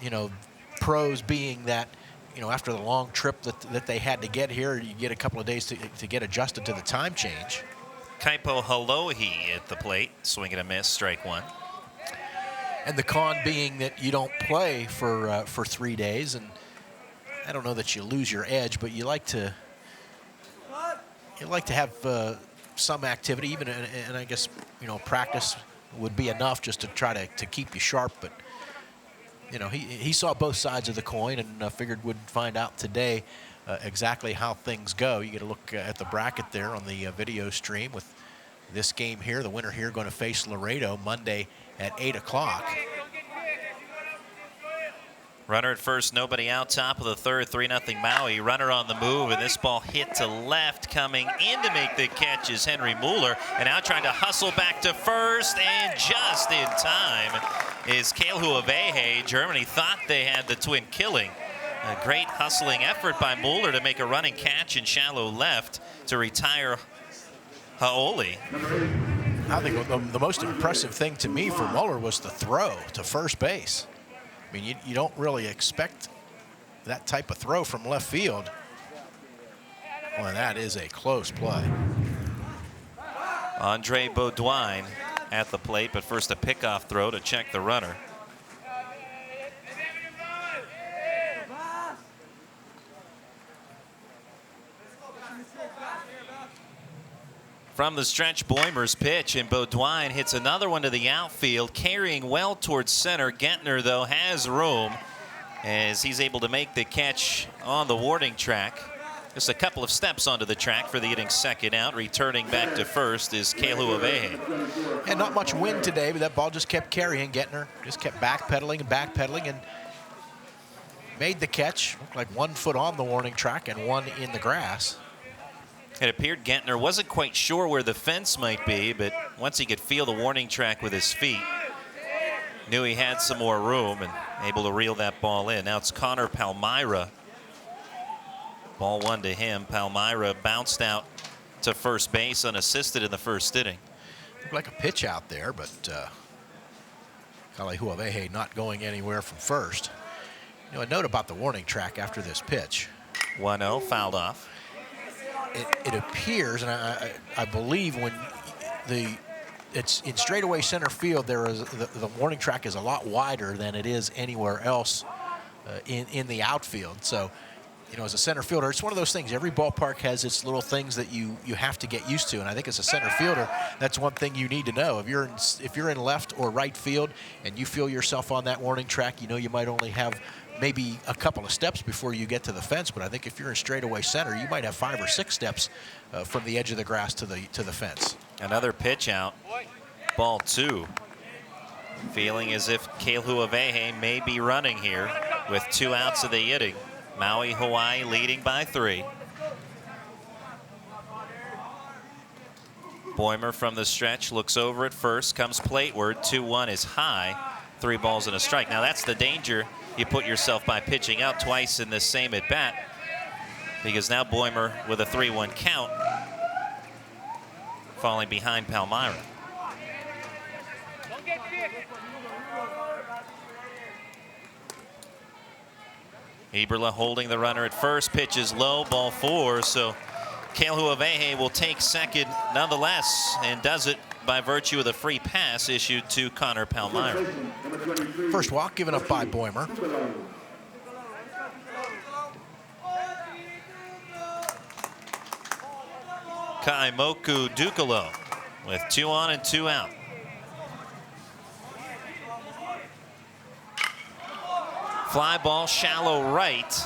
You know, pros being that, you know, after the long trip that they had to get here, you get a couple of days to get adjusted to the time change. Kaipo Halohi at the plate, swing and a miss, strike 1. And the con being that you don't play for 3 days, and I don't know that you lose your edge, but you like to have some activity, even, and I guess, you know, practice would be enough just to try to keep you sharp. But, you know, he saw both sides of the coin and figured would find out today exactly how things go. You get a look at the bracket there on the video stream with this game here. The winner here going to face Laredo Monday at 8 o'clock. Runner at first, nobody out, top of the third, 3-0 Maui. Runner on the move, and this ball hit to left. Coming in to make the catch is Henry Mueller, and now trying to hustle back to first, and just in time is Cale Huavehe. Germany thought they had the twin killing. A great hustling effort by Mueller to make a running catch in shallow left to retire Haoli. I think the most impressive thing to me for Mueller was the throw to first base. I mean, you don't really expect that type of throw from left field. Well, that is a close play. Andre Beaudoin at the plate, but first a pickoff throw to check the runner. From the stretch, Boimer's pitch, and Beaudoin hits another one to the outfield, carrying well towards center. Gentner, though, has room as he's able to make the catch on the warning track. Just a couple of steps onto the track for the inning's second out. Returning back to first is Cale Huavehe. And not much wind today, but that ball just kept carrying. Gentner just kept backpedaling and made the catch. Looked like 1 foot on the warning track and 1 in the grass. It appeared Gentner wasn't quite sure where the fence might be, but once he could feel the warning track with his feet, knew he had some more room and able to reel that ball in. Now it's Connor Palmyra. Ball 1 to him. Palmyra bounced out to first base unassisted in the first inning. Looked like a pitch out there, but Cale Huavehe not going anywhere from first. You know, a note about the warning track after this pitch. 1-0, fouled off. It appears, and I believe when it's in straightaway center field, there is the warning track is a lot wider than it is anywhere else in the outfield. So, you know, as a center fielder, it's one of those things. Every ballpark has its little things that you have to get used to, and I think as a center fielder, that's one thing you need to know. If you're in left or right field and you feel yourself on that warning track, you know you might only have maybe a couple of steps before you get to the fence, but I think if you're in straightaway center, you might have 5 or 6 steps from the edge of the grass to the fence. Another pitch out, ball 2. Feeling as if Cale Huavehe may be running here with 2 outs of the inning. Maui, Hawaii leading by 3. Boimer from the stretch looks over at first, comes plateward, 2-1 is high, 3 balls and a strike. Now that's the danger you put yourself by pitching out twice in this same at bat, because now Boimer with a 3-1 count, falling behind Palmyra. Eberle holding the runner at first, pitches low, ball 4, so Cale Huavehe will take second nonetheless, and does it by virtue of the free pass issued to Connor Palmyra. First walk given up by Boimer. Kaimoku Dukalo with 2 on and 2 out. Fly ball shallow right,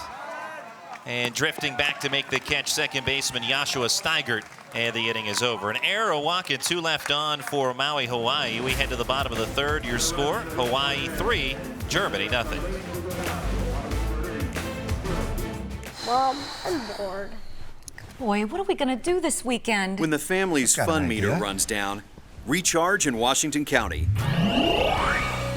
and drifting back to make the catch, second baseman Joshua Steigert, and the inning is over. An error, a walk, and 2 left on for Maui, Hawaii. We head to the bottom of the third. Your score, Hawaii 3, Germany nothing. Mom, I'm bored. Boy, what are we going to do this weekend? When the family's fun meter runs down, recharge in Washington County.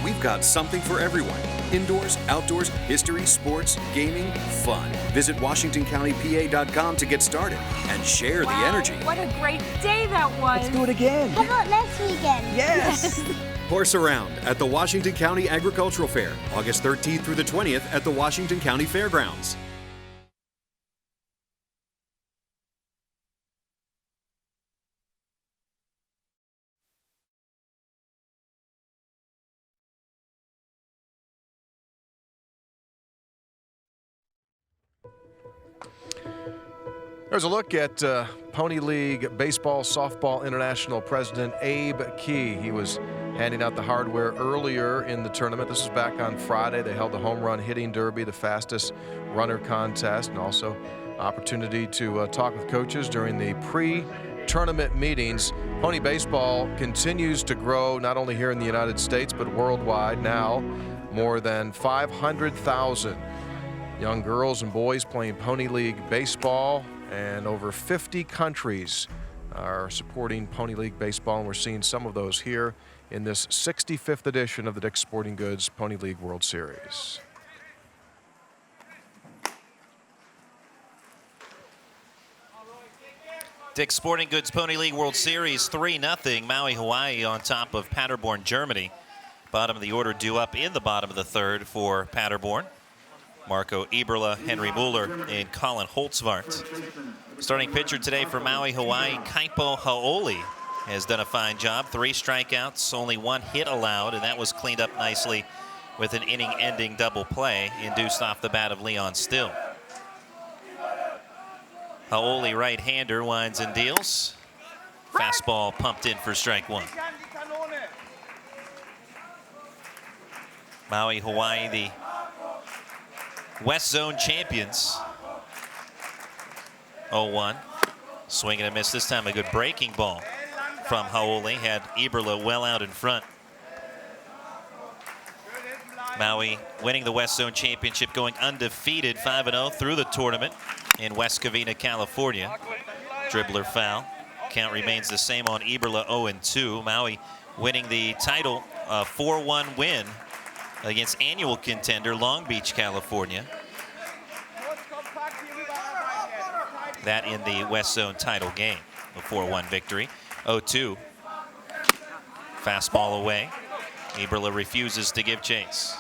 We've got something for everyone. Indoors, outdoors, history, sports, gaming, fun. Visit WashingtonCountyPA.com to get started and share the energy. What a great day that was. Let's do it again. How about next weekend? Yes. Horse around at the Washington County Agricultural Fair, August 13th through the 20th at the Washington County Fairgrounds. There's a look at Pony League Baseball Softball International President Abe Key. He was handing out the hardware earlier in the tournament. This was back on Friday. They held the home run hitting derby, the fastest runner contest, and also Opportunity to talk with coaches during the pre-tournament meetings. Pony baseball continues to grow not only here in the United States but worldwide. Now more than 500,000 young girls and boys playing Pony League baseball, and over 50 countries are supporting Pony League baseball, and we're seeing some of those here in this 65th edition of the Dick's Sporting Goods Pony League World Series. Dick's Sporting Goods Pony League World Series 3-0. Maui, Hawaii on top of Paderborn, Germany. Bottom of the order due up in the bottom of the third for Paderborn. Marco Eberle, Henry Mueller, and Colin Holtzvart. Starting pitcher today for Maui, Hawaii, Kaipo Hau'oli has done a fine job. 3 strikeouts, only 1 hit allowed, and that was cleaned up nicely with an inning-ending double play induced off the bat of Leon Still. Hau'oli, right-hander, winds and deals. Fastball pumped in for strike 1. Maui, Hawaii, the West Zone champions. 0-1. Swing and a miss this time. A good breaking ball from Hau'oli. Had Eberle well out in front. Maui winning the West Zone championship, going undefeated 5-0 through the tournament in West Covina, California. Dribbler foul. Count remains the same on Eberle, 0-2. Maui winning the title, 4-1 win against annual contender Long Beach, California. That in the West Zone title game, a 4-1 victory. 0-2. Fastball away. Eberle refuses to give chase.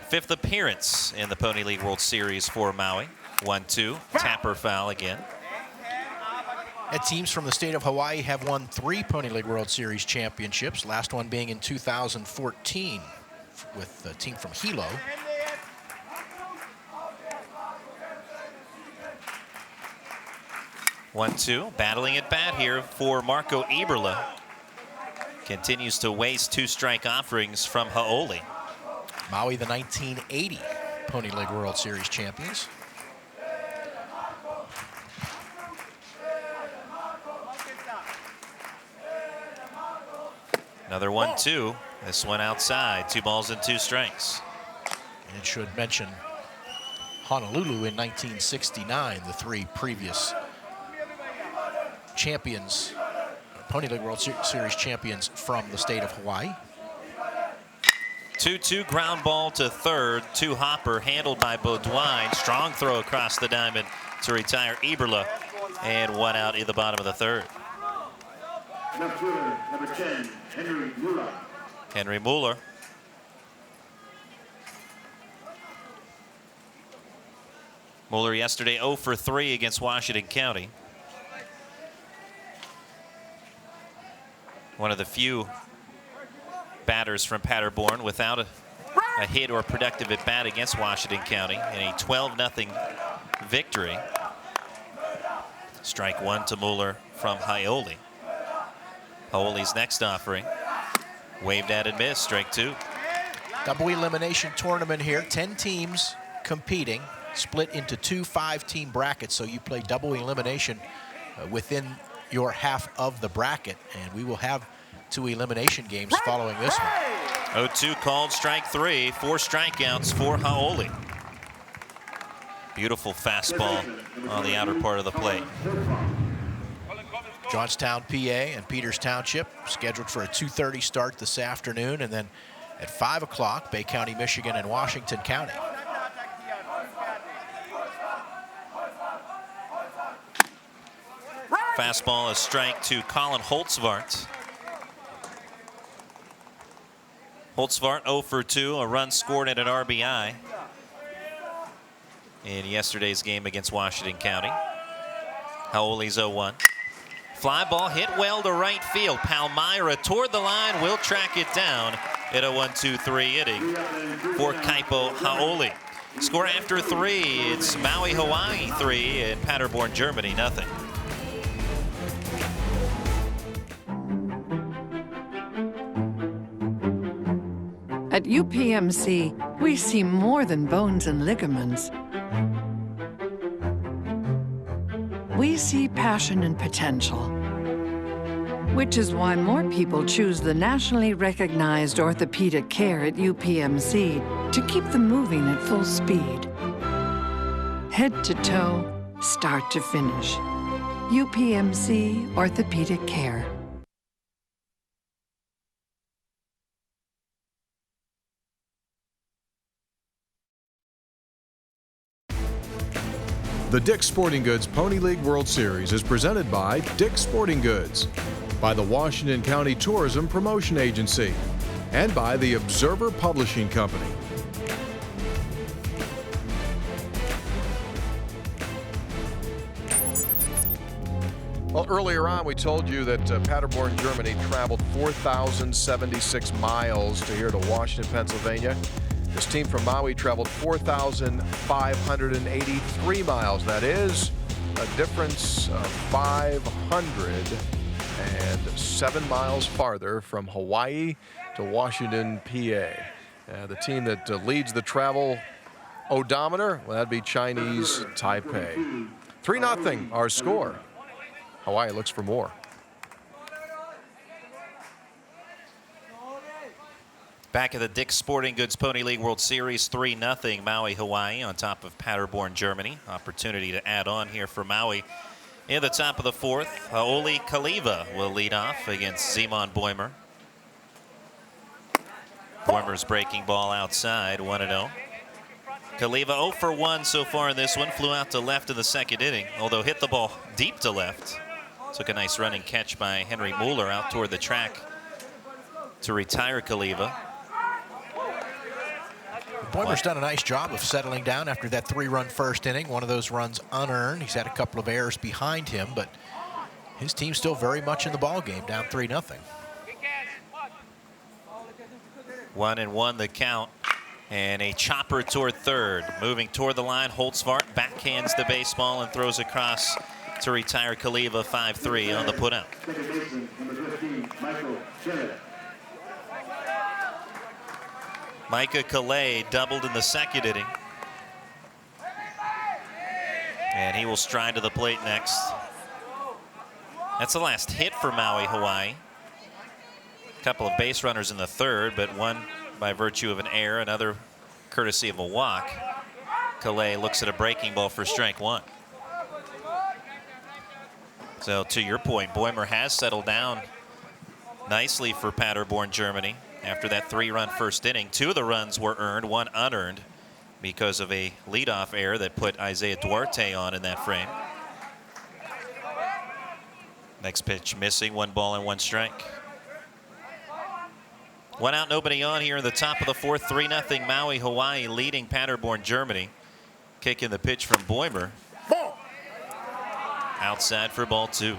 Fifth appearance in the Pony League World Series for Maui. 1-2. Tapper foul again. Teams from the state of Hawaii have won 3 Pony League World Series championships, last one being in 2014 with the team from Hilo. One-two, battling at bat here for Marco Eberle. Continues to waste 2 strike offerings from Hau'oli. Maui, the 1980 Pony League World Series champions. Another 1-2. This one outside. 2 balls and 2 strikes. And it should mention Honolulu in 1969, the 3 previous champions, Pony League World Series champions from the state of Hawaii. 2-2 ground ball to third. 2 hopper handled by Beaudoin. Strong throw across the diamond to retire Eberle. And 1 out in the bottom of the third. Number 10, Henry Mueller. Henry Mueller. Mueller yesterday 0 for 3 against Washington County. One of the few batters from Paderborn without a hit or productive at bat against Washington County in a 12-0 victory. Strike 1 to Mueller from Hau'oli. Hau'oli's next offering. Waved at and missed. Strike 2. Double elimination tournament here. 10 teams competing, split into 2 5-team brackets. So you play double elimination within your half of the bracket. And we will have 2 elimination games following this one. 0-2 called, strike 3. 4 strikeouts for Hau'oli. Beautiful fastball on the outer part of the plate. Johnstown, PA, and Peters Township scheduled for a 2:30 start this afternoon, and then at 5 o'clock, Bay County, Michigan, and Washington County. Fastball, a strike to Colin Holtzvart. Holtzvart 0 for 2, a run scored and an RBI in yesterday's game against Washington County. Hau'oli's 0-1. Fly ball hit well to right field. Palmyra toward the line, will track it down in a 1-2-3 inning for Kaipo Hau'oli. Score after 3, it's Maui, Hawaii 3 and Paderborn, Germany 0. At UPMC, we see more than bones and ligaments. We see passion and potential, which is why more people choose the nationally recognized orthopedic care at UPMC to keep them moving at full speed. Head to toe, start to finish. UPMC Orthopedic Care. The Dick's Sporting Goods Pony League World Series is presented by Dick's Sporting Goods, by the Washington County Tourism Promotion Agency, and by the Observer Publishing Company. Well, earlier on, we told you that Paderborn, Germany traveled 4,076 miles to here to Washington, Pennsylvania. This team from Maui traveled 4,583 miles. That is a difference of 507 miles farther from Hawaii to Washington, PA. The team that leads the travel odometer, well, that'd be Chinese Taipei. 3-0 our score. Hawaii looks for more. Back at the Dick's Sporting Goods Pony League World Series, 3-0 Maui, Hawaii on top of Paderborn, Germany. Opportunity to add on here for Maui. In the top of the fourth, Haoli Kaliva will lead off against Simon Boimer. Boimer's breaking ball outside, 1-0. Kaliva 0 for 1 so far in this one. Flew out to left in the second inning, although hit the ball deep to left. Took a nice running catch by Henry Mueller out toward the track to retire Kaliva. Boimer's done a nice job of settling down after that 3-run first inning. One of those runs unearned. He's had a couple of errors behind him, but his team's still very much in the ball game, down 3-0. 1-1 the count, and a chopper toward third. Moving toward the line, Holtzvart backhands the baseball and throws across to retire Kaliva. 5-3 on the putout. Micah Calais doubled in the second inning. And he will stride to the plate next. That's the last hit for Maui, Hawaii. A couple of base runners in the third, but one by virtue of an error, another courtesy of a walk. Calais looks at a breaking ball for strike one. So to your point, Boimer has settled down nicely for Paderborn, Germany. After that 3-run first inning, 2 of the runs were earned, 1 unearned because of a leadoff error that put Isaiah Duarte on in that frame. Next pitch missing, 1 ball and 1 strike. 1 out, nobody on here in the top of the fourth. 3-0 Maui, Hawaii leading Paderborn, Germany. Kicking the pitch from Boimer. Outside for ball 2.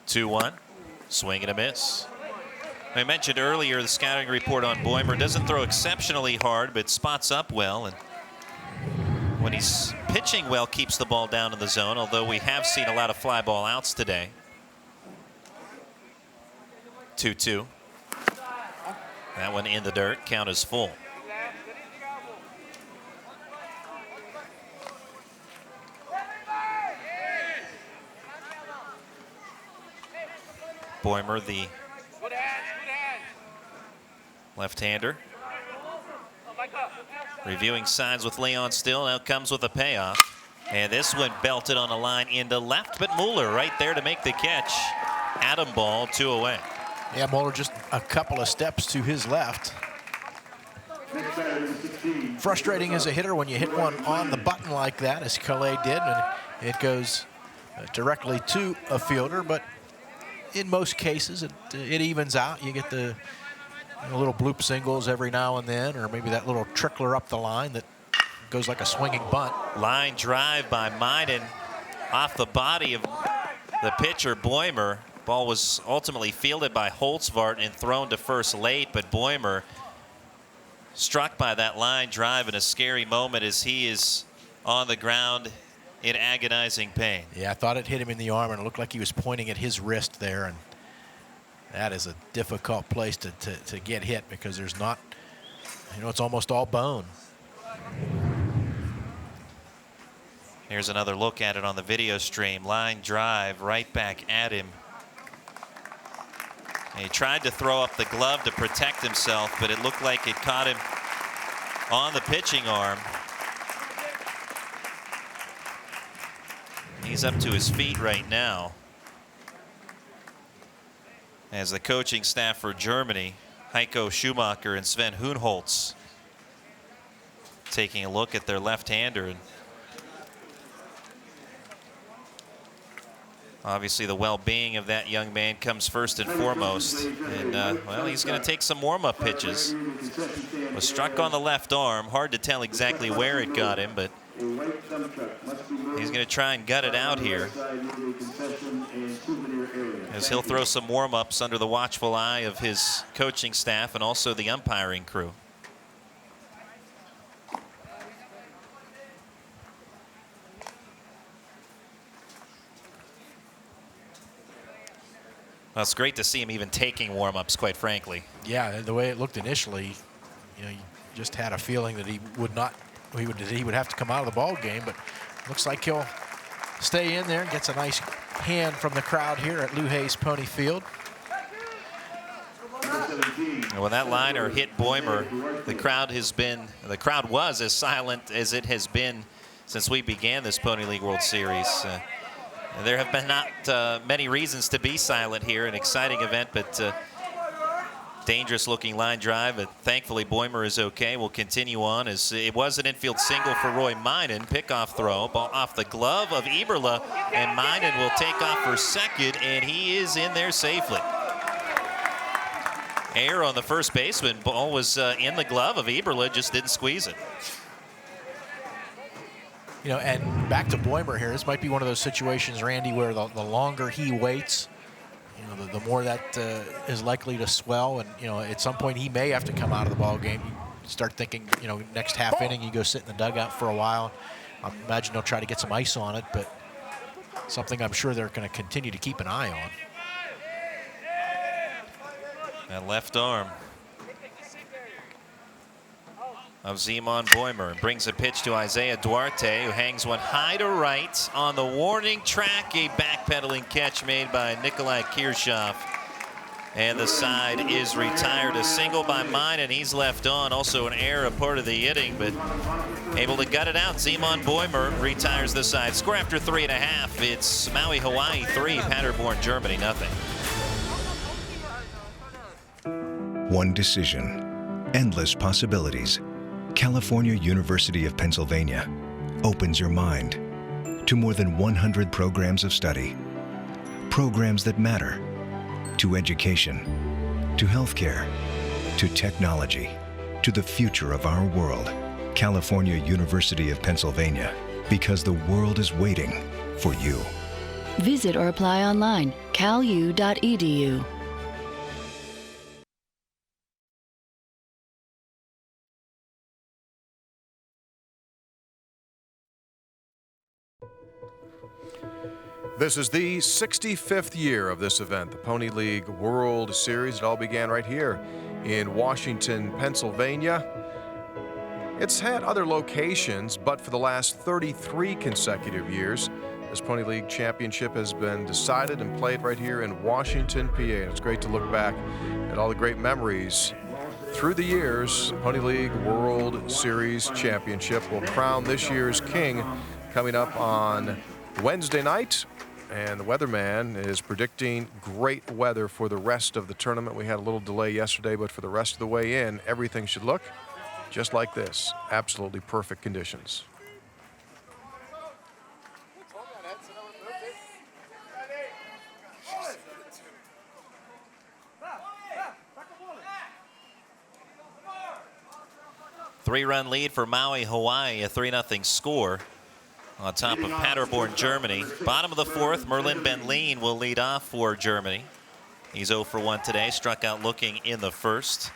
Two-one, swing and a miss. I mentioned earlier the scouting report on Boimer. Doesn't throw exceptionally hard, but spots up well. And when he's pitching well, keeps the ball down in the zone, although we have seen a lot of fly ball outs today. 2-2. That one in the dirt. Count is full. Boimer, the left-hander. Reviewing signs with Leon Still. Now comes with a payoff. And this one belted on a line into left, but Mueller right there to make the catch. Atom ball, 2 away. Yeah, Mueller just a couple of steps to his left. Frustrating as a hitter when you hit one on the button like that, as Calais did, and it goes directly to a fielder, but in most cases, it evens out. You get the little bloop singles every now and then, or maybe that little trickler up the line that goes like a swinging bunt. Line drive by Meiden off the body of the pitcher, Boimer. Ball was ultimately fielded by Holtzvart and thrown to first late, but Boimer struck by that line drive in a scary moment as he is on the ground in agonizing pain. Yeah, I thought it hit him in the arm, and it looked like he was pointing at his wrist there, and that is a difficult place to get hit because there's not, it's almost all bone. Here's another look at it on the video stream. Line drive right back at him. And he tried to throw up the glove to protect himself, but it looked like it caught him on the pitching arm. He's up to his feet right now. As the coaching staff for Germany, Heiko Schumacher and Sven Hohenholz, taking a look at their left-hander. And obviously the well-being of that young man comes first and foremost. And well, he's going to take some warm-up pitches. Was struck on the left arm. Hard to tell exactly where it got him, but he's going to try and gut it out here, as he'll throw some warm-ups under the watchful eye of his coaching staff and also the umpiring crew. Well, it's great to see him even taking warm-ups, quite frankly. Yeah, the way it looked initially, you just had a feeling that he would have to come out of the ball game, but looks like he'll stay in there and gets a nice hand from the crowd here at Lou Hayes Pony Field. And when that liner hit Boimer, the crowd was as silent as it has been since we began this Pony League World Series. There have been not many reasons to be silent here. An exciting event, but dangerous looking line drive. But thankfully Boimer is okay. We'll continue on, as it was an infield single for Roy Meinen. Pickoff throw, ball off the glove of Eberle, and Meinen will take off for second, and he is in there safely. Error on the first baseman. Ball was in the glove of Eberle, just didn't squeeze it. And back to Boimer here. This might be one of those situations, Randy, where the longer he waits, the more that is likely to swell. And, at some point he may have to come out of the ball game. You start thinking, next half inning, you go sit in the dugout for a while. I imagine they'll try to get some ice on it, but something I'm sure they're going to continue to keep an eye on. That left arm of Zeman Boimer brings a pitch to Isaiah Duarte, who hangs one high to right on the warning track. A backpedaling catch made by Nikolai Kirchhoff. And the side is retired. A single by Mine, and he's left on. Also an error, a part of the inning, but able to gut it out. Zeman Boimer retires the side. Score after 3.5. It's Maui, Hawaii 3, Paderborn, Germany 0. One decision, endless possibilities. California University of Pennsylvania opens your mind to more than 100 programs of study. Programs that matter to education, to healthcare, to technology, to the future of our world. California University of Pennsylvania, because the world is waiting for you. Visit or apply online, calu.edu. This is the 65th year of this event, the Pony League World Series. It all began right here in Washington, Pennsylvania. It's had other locations, but for the last 33 consecutive years, this Pony League Championship has been decided and played right here in Washington, PA. And it's great to look back at all the great memories through the years. Pony League World Series Championship will crown this year's king coming up on Wednesday night. And the weatherman is predicting great weather for the rest of the tournament. We had a little delay yesterday, but for the rest of the way in, everything should look just like this. Absolutely perfect conditions. Three-run lead for Maui, Hawaii, a 3-0 score on top of Paderborn, Germany. Bottom of the fourth, Merlin Benleen will lead off for Germany. He's 0 for 1 today, struck out looking in the first.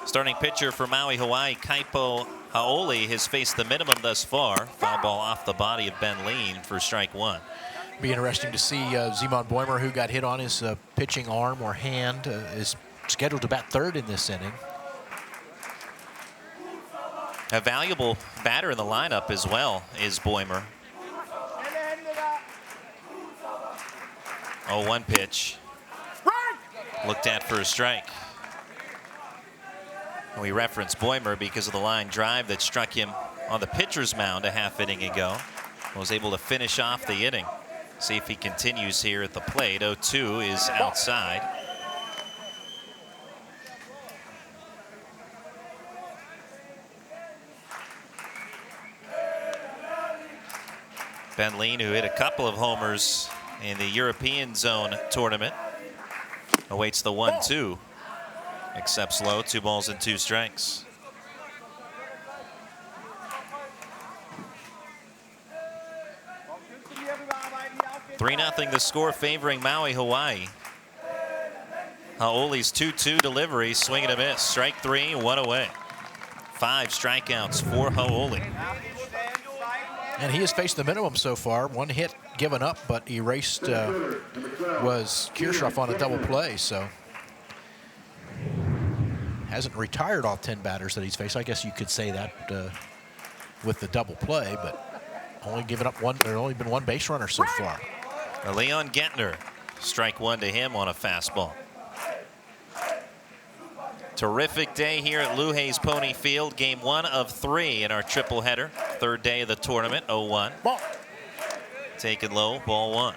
Starting pitcher for Maui, Hawaii, Kaipo Haoli has faced the minimum thus far. Foul ball off the body of Ben Lean for strike one. Be interesting to see Simon Boimer, who got hit on his pitching arm or hand, is scheduled to bat third in this inning. A valuable batter in the lineup as well is Boimer. 0-1 pitch. Looked at for a strike. And we reference Boimer because of the line drive that struck him on the pitcher's mound a half inning ago. Was able to finish off the inning. See if he continues here at the plate. 0-2 is outside. Ben Lean, who hit a couple of homers in the European Zone tournament, awaits the 1-2. Accepts low, 2 balls and 2 strikes. Three 0 the score favoring Maui, Hawaii. Haoli's 2-2 delivery, swing and a miss. Strike 3, 1 away. 5 strikeouts for Haoli. And he has faced the minimum so far. 1 hit given up, but erased was Kirchhoff on a double play, so hasn't retired all 10 batters that he's faced. I guess you could say that with the double play, but only given up one. There's only been 1 base runner so far. Leon Gentner, strike 1 to him on a fastball. Terrific day here at Luhay's Pony Field. Game 1 of 3 in our triple header. 3rd day of the tournament. 0-1. Taken low, ball 1.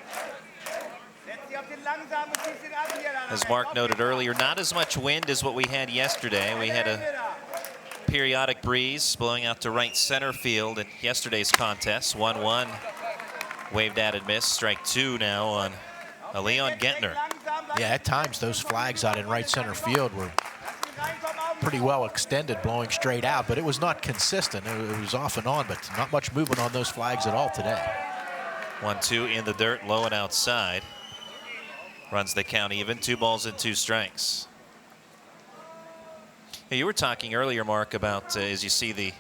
As Mark noted earlier, not as much wind as what we had yesterday. We had a periodic breeze blowing out to right center field in yesterday's contest. 1-1. Waved at and missed. Strike 2 now on Leon Gentner. Yeah, at times those flags out in right center field were pretty well extended, blowing straight out, but it was not consistent. It was off and on, but not much movement on those flags at all today. 1-2 in the dirt, low and outside. Runs the count even. 2 balls and 2 strikes. Hey, you were talking earlier, Mark, about as you see the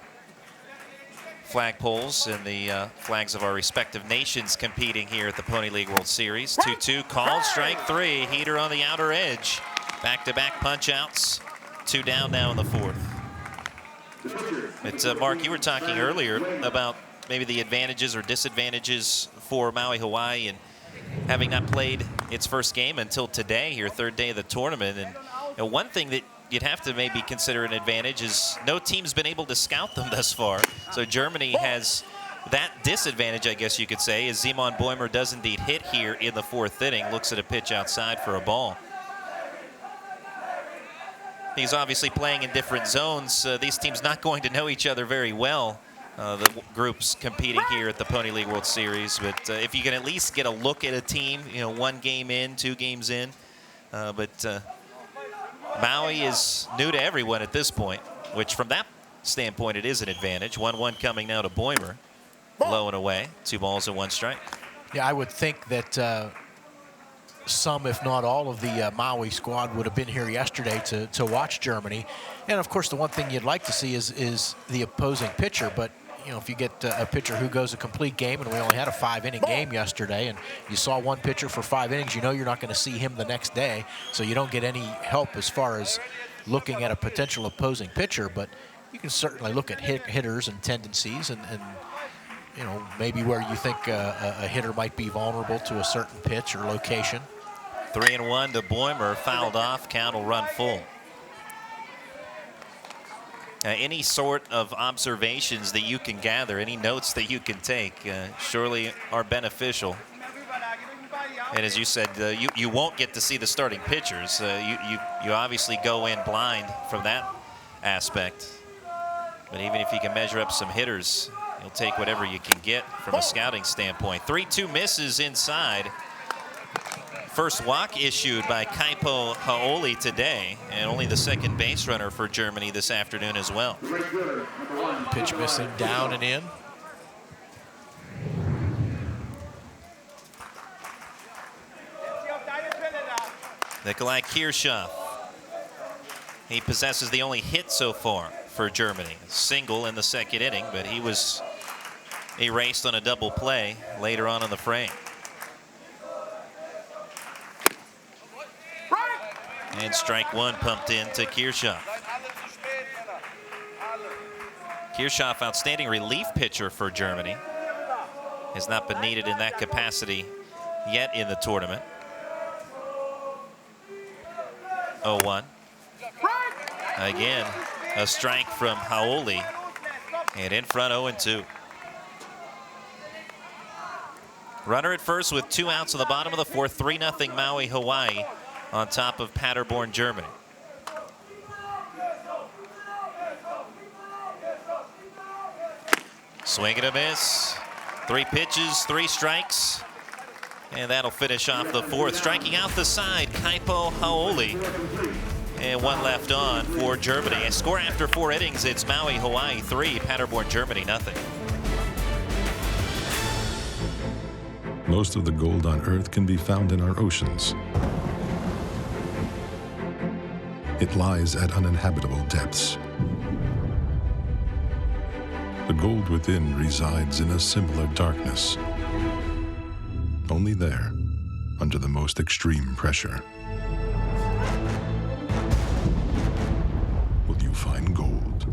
flagpoles and the flags of our respective nations competing here at the Pony League World Series. 2-2 called, strike 3. Heater on the outer edge. Back-to-back punch-outs. 2 down now in the 4th. But Mark, you were talking earlier about maybe the advantages or disadvantages for Maui, Hawaii, and having not played its first game until today, here, 3rd day of the tournament. And one thing that you'd have to maybe consider an advantage is no team's been able to scout them thus far. So Germany has that disadvantage, I guess you could say, as Simon Boimer does indeed hit here in the 4th inning. Looks at a pitch outside for a ball. He's obviously playing in different zones. These teams not going to know each other very well, the groups competing here at the Pony League World Series. But if you can at least get a look at a team, 1 game in, 2 games in. But Maui is new to everyone at this point, which from that standpoint, it is an advantage. 1-1 coming now to Boimer. Low and away. 2 balls and 1 strike. Yeah, I would think that some, if not all, of the Maui squad would have been here yesterday to watch Germany. And of course, the one thing you'd like to see is the opposing pitcher. But if you get a pitcher who goes a complete game, and we only had a 5-inning game yesterday, and you saw 1 pitcher for 5 innings, you're not going to see him the next day. So you don't get any help as far as looking at a potential opposing pitcher. But you can certainly look at hitters and tendencies, and maybe where you think a hitter might be vulnerable to a certain pitch or location. 3-1 to Boimer, fouled off, count will run full. Any sort of observations that you can gather, any notes that you can take, surely are beneficial. And as you said, you won't get to see the starting pitchers. You obviously go in blind from that aspect. But even if you can measure up some hitters, you'll take whatever you can get from a scouting standpoint. 3-2 misses inside. First walk issued by Kaipo Haoli today, and only the 2nd base runner for Germany this afternoon as well. Pitch missing, down and in. Nikolai Kirchhoff. He possesses the only hit so far. for Germany. A single in the second inning, but he was erased on a double play later on in the frame. And strike one pumped in to Kirchhoff. Kirchhoff, outstanding relief pitcher for Germany. Has not been needed in that capacity yet in the tournament. 0-1. Again, a strike from Haoli. And in front, 0-2. Runner at first with 2 outs in the bottom of the fourth. 3-0 Maui, Hawaii on top of Paderborn, Germany. Swing and a miss. 3 pitches, 3 strikes. And that'll finish off the fourth. Striking out the side, Kaipo Haoli. And 1 left on for Germany. A score after 4 innings, it's Maui, Hawaii 3, Paderborn, Germany 0. Most of the gold on Earth can be found in our oceans. It lies at uninhabitable depths. The gold within resides in a similar darkness. Only there, under the most extreme pressure, will you find gold.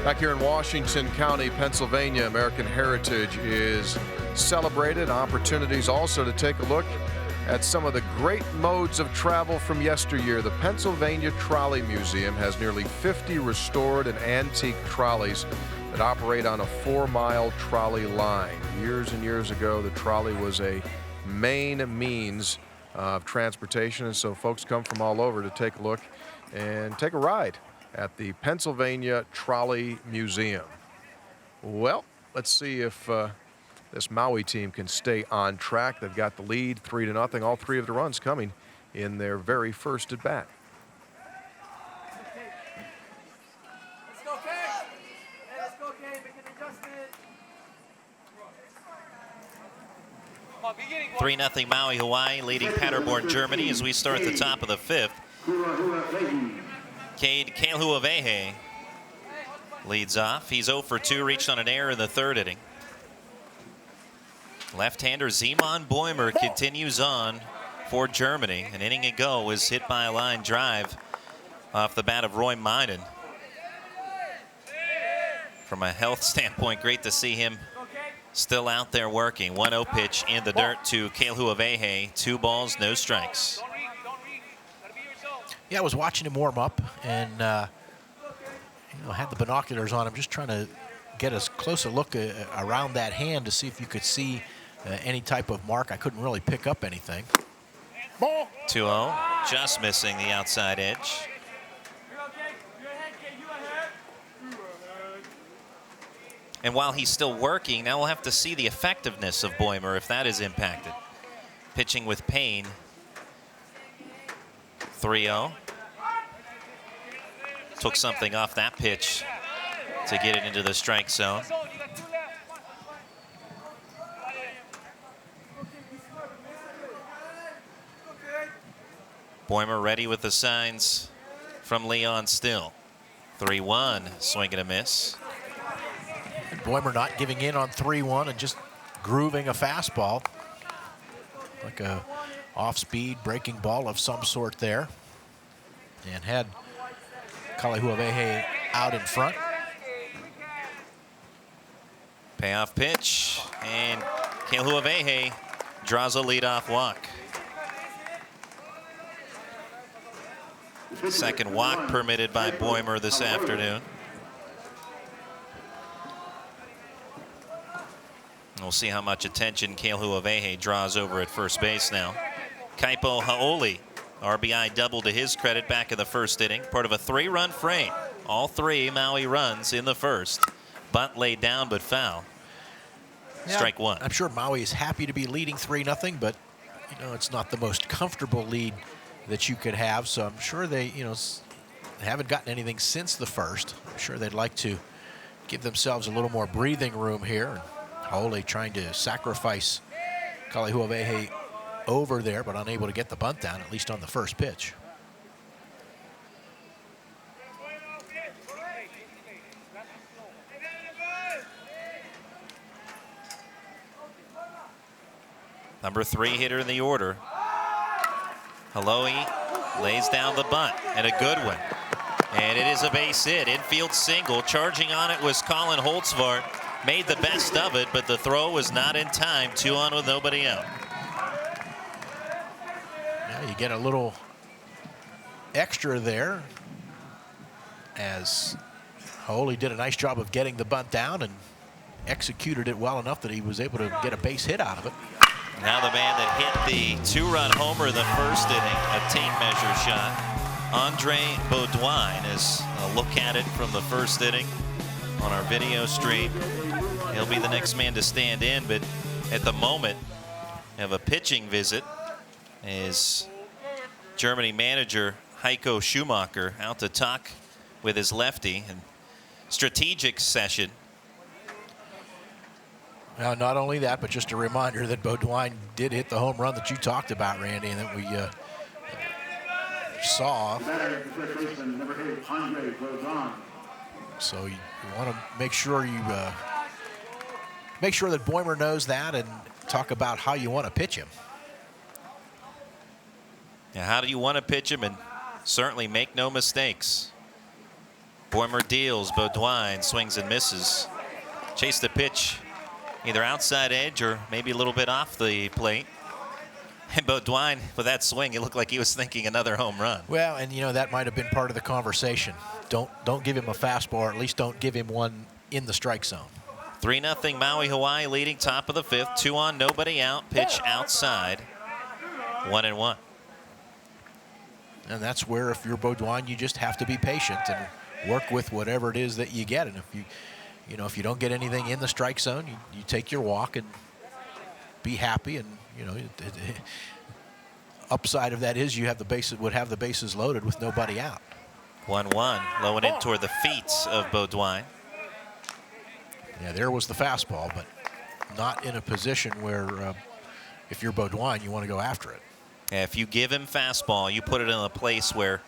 Back here in Washington County, Pennsylvania, American heritage is celebrated. Opportunities also to take a look at some of the great modes of travel from yesteryear. The Pennsylvania Trolley Museum has nearly 50 restored and antique trolleys that operate on a 4-mile trolley line. Years and years ago, the trolley was a main means of transportation, and so folks come from all over to take a look and take a ride at the Pennsylvania Trolley Museum. Well, let's see if this Maui team can stay on track. They've got the lead 3-0. All 3 of the runs coming in their very first at bat. Let's go, Kay. Let's go, Kay. Make an adjustment. 3-0 Maui, Hawaii leading Paderborn, Germany as we start the top of the 5th. Cade Kealuawehe leads off. He's 0 for 2, reached on an error in the 3rd inning. Left-hander Zeman Boimer continues on for Germany. An inning ago was hit by a line drive off the bat of Roy Meinen. From a health standpoint, great to see him still out there working. 1-0 pitch in the dirt to Kealuawehe. 2 balls, no strikes. Yeah, I was watching him warm up and had the binoculars on him, just trying to get a closer look around that hand to see if you could see any type of mark. I couldn't really pick up anything. 2-0, just missing the outside edge. And while he's still working, now we'll have to see the effectiveness of Boimer if that is impacted. Pitching with pain. 3-0. Took something off that pitch to get it into the strike zone. Boimer ready with the signs from Leon Still. 3-1, swing and a miss. And Boimer not giving in on 3-1 and just grooving a fastball. Like a off-speed breaking ball of some sort there. And had Kealuawehe out in front. Payoff pitch, and Kealuawehe draws a leadoff walk. Second walk permitted by Boimer this afternoon. We'll see how much attention Kealuawehe draws over at first base now. Kaipo Haoli, RBI double to his credit back in the 1st inning. Part of a 3-run frame. All 3 Maui runs in the 1st. Bunt laid down but foul. Yeah, Strike 1. I'm sure Maui is happy to be leading 3-0, but it's not the most comfortable lead that you could have. So I'm sure they, haven't gotten anything since the first. I'm sure they'd like to give themselves a little more breathing room here. Hole trying to sacrifice Kalihuawehe over there, but unable to get the bunt down, at least on the first pitch. Number 3 hitter in the order. Haloi lays down the bunt, and a good one. And it is a base hit, infield single. Charging on it was Colin Holtzvart. Made the best of it, but the throw was not in time. 2 on with nobody out. Yeah, you get a little extra there, as Haloi did a nice job of getting the bunt down and executed it well enough that he was able to get a base hit out of it. Now the man that hit the 2-run homer in the first inning, a tape measure shot, Andre Beaudoin, as a look at it from the first inning on our video stream. He'll be the next man to stand in, but at the moment, we have a pitching visit. Is Germany manager Heiko Schumacher out to talk with his lefty, and strategic session. Now, not only that, but just a reminder that Beaudoin did hit the home run that you talked about, Randy, and that we saw. So you want to make sure you make sure that Boimer knows that, and talk about how you want to pitch him. Yeah, how do you want to pitch him, and certainly make no mistakes. Boimer deals, Beaudoin swings and misses. Chase the pitch either outside edge or maybe a little bit off the plate. And Beaudoin, with that swing, it looked like he was thinking another home run. Well, and you know, that might have been part of the conversation. Don't give him a fastball, or at least don't give him one in the strike zone. 3-0 Maui, Hawaii leading top of the 5th. 2 on, nobody out. Pitch outside. 1-1. And that's where, if you're Beaudoin, you just have to be patient and work with whatever it is that you get. And if you don't get anything in the strike zone, you take your walk and be happy. And upside of that is you have the bases loaded with nobody out. 1-1, low and in toward the feet of Beaudoin. Yeah, there was the fastball, but not in a position where, if you're Beaudoin, you want to go after it. Yeah, if you give him fastball, you put it in a place where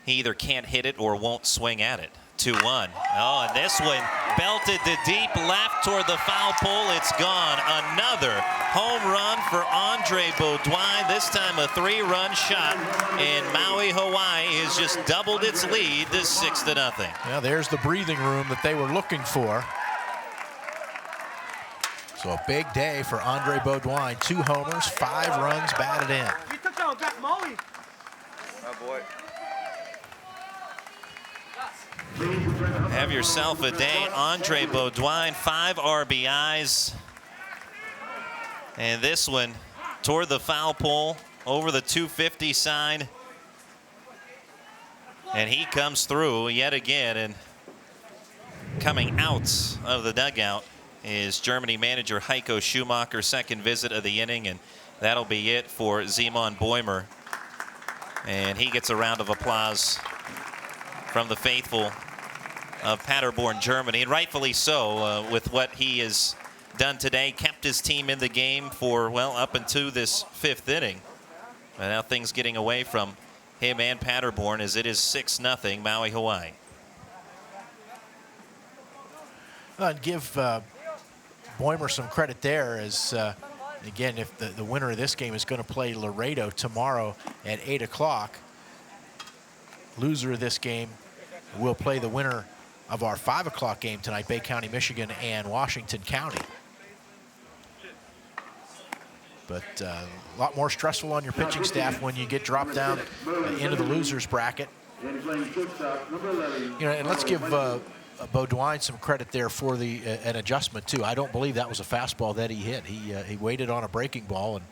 he either can't hit it or won't swing at it. 2-1. Oh, and this one belted to deep left toward the foul pole. It's gone. Another home run for Andre Beaudoin. This time a 3-run shot. And Maui, Hawaii has just doubled its lead to 6-0. Yeah, there's the breathing room that they were looking for. So a big day for Andre Beaudoin. 2 homers, 5 runs batted in. You took down back Maui. Oh, boy. Have yourself a day. Andre Beaudoin, 5 RBIs. And this one toward the foul pole, over the 250 sign. And he comes through yet again. And coming out of the dugout is Germany manager Heiko Schumacher, second visit of the inning. And that'll be it for Simon Boimer. And he gets a round of applause from the faithful of Paderborn, Germany, and rightfully so, with what he has done today. Kept his team in the game for, well, up into this 5th inning. And now things getting away from him and Paderborn, as it is 6-0 Maui, Hawaii. I'd give Boimer some credit there, as again, if the winner of this game is going to play Laredo tomorrow at 8 o'clock, loser of this game will play the winner of our 5 o'clock game tonight, Bay County, Michigan, and Washington County. But a lot more stressful on your pitching staff when you get dropped down into the losers bracket. And let's give Beaudoin some credit there for an adjustment too. I don't believe that was a fastball that he hit. He waited on a breaking ball and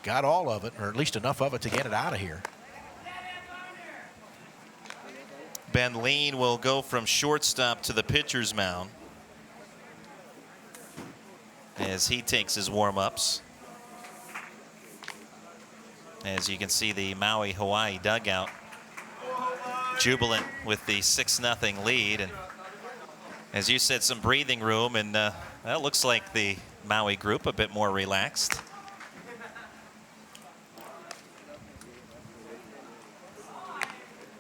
got all of it, or at least enough of it to get it out of here. Ben Lean will go from shortstop to the pitcher's mound as he takes his warm-ups. As you can see, the Maui, Hawaii dugout jubilant with the 6-0 lead. And as you said, some breathing room, and that looks like the Maui group a bit more relaxed.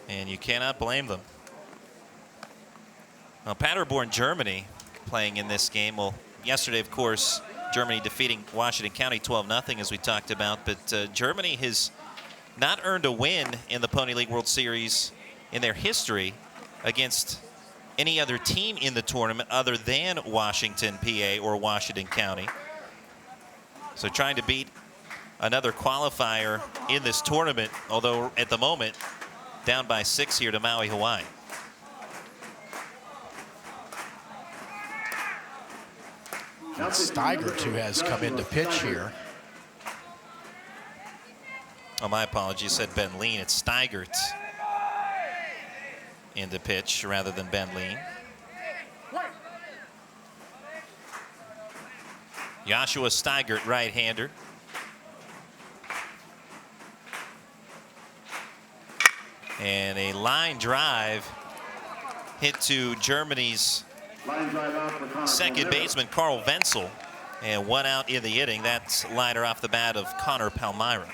And you cannot blame them. Now, Paderborn, Germany, playing in this game. Well, yesterday, of course, Germany defeating Washington County 12-0, as we talked about. But Germany has not earned a win in the Pony League World Series in their history against any other team in the tournament other than Washington, PA, or Washington County. So trying to beat another qualifier in this tournament, although at the moment down by 6 here to Maui, Hawaii. Steigert, who has come in to pitch here. Oh, my apologies, said Ben Lean. It's Steigert in the pitch rather than Ben Lean. Joshua Steigert, right-hander. And a line drive hit to Germany's second baseman, Carl Wenzel. And 1 out in the inning. That's liner off the bat of Connor Palmyra.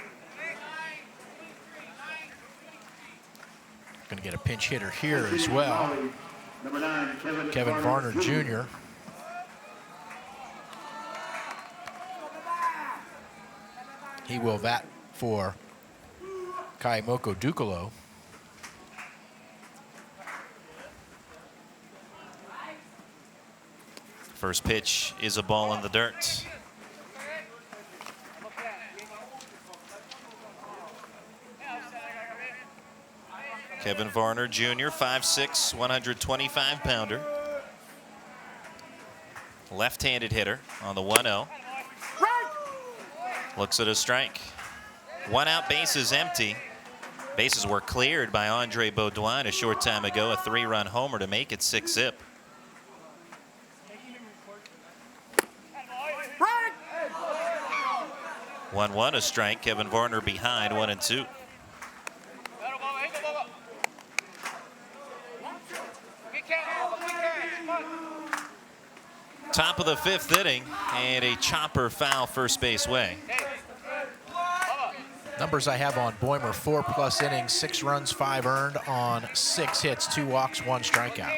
Going to get a pinch hitter here as well. Kevin Varner Jr. He will bat for Kaimoko Dukalo. First pitch is a ball in the dirt. Kevin Varner Jr., 5'6", 125-pounder. Left-handed hitter on the 1-0. Looks at a strike. 1 out, bases empty. Bases were cleared by Andre Beaudoin a short time ago, a 3-run homer to make it 6-zip. 1-1, a strike. Kevin Varner behind, 1-2. Top of the 5th inning, and a chopper foul first base way. Numbers I have on Boimer: 4+ innings, 6 runs, 5 earned on 6 hits, 2 walks, 1 strikeout.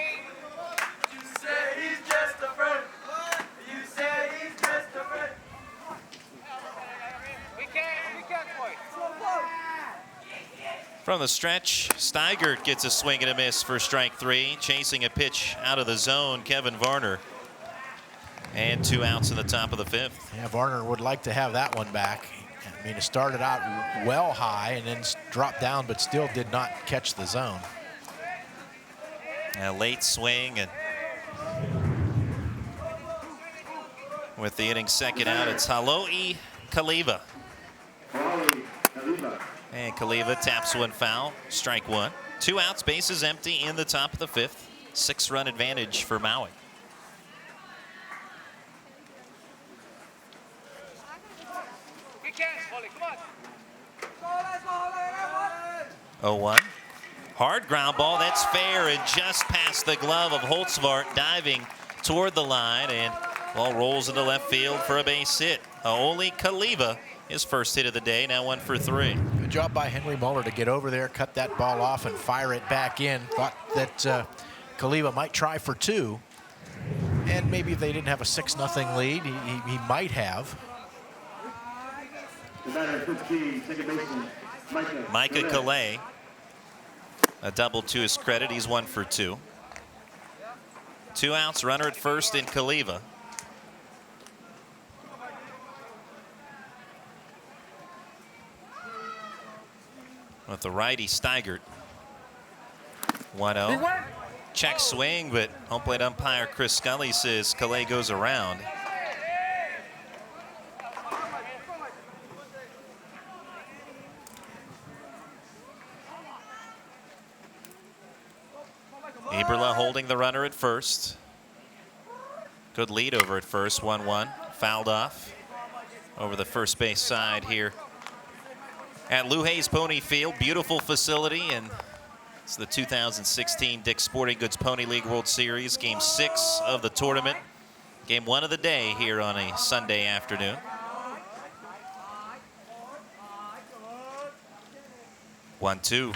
From the stretch, Steigert gets a swing and a miss for strike 3, chasing a pitch out of the zone, Kevin Varner. And 2 outs in the top of the 5th. Yeah, Varner would like to have that one back. I mean, it started out well high and then dropped down, but still did not catch the zone. A late swing, and with the inning's second out, it's Haloi Kaliva. And Kaliva taps one foul, strike 1. 2 outs, bases empty in the top of the 5th. 6-run advantage for Maui. Oh, 1. Hard ground ball, that's fair, and just past the glove of Holtzvart, diving toward the line, and ball rolls into left field for a base hit. Haoli Kaliva, his first hit of the day, now 1 for 3. Good job by Henry Muller to get over there, cut that ball off, and fire it back in. Thought that Kaliva might try for 2, and maybe if they didn't have a 6-0 lead, he might have. Micah Calais, a double to his credit. He's 1 for 2. 2 outs, runner at first in Kaliva. With the righty Steigert. 1-0. Check swing, but home plate umpire Chris Scully says Calais goes around. Eberle holding the runner at first. Good lead over at first, 1-1. Fouled off over the first base side here at Lou Hayes Pony Field. Beautiful facility, and It's the 2016 Dick's Sporting Goods Pony League World Series, Game 6 of the tournament. Game 1 of the day here on a Sunday afternoon. One-two.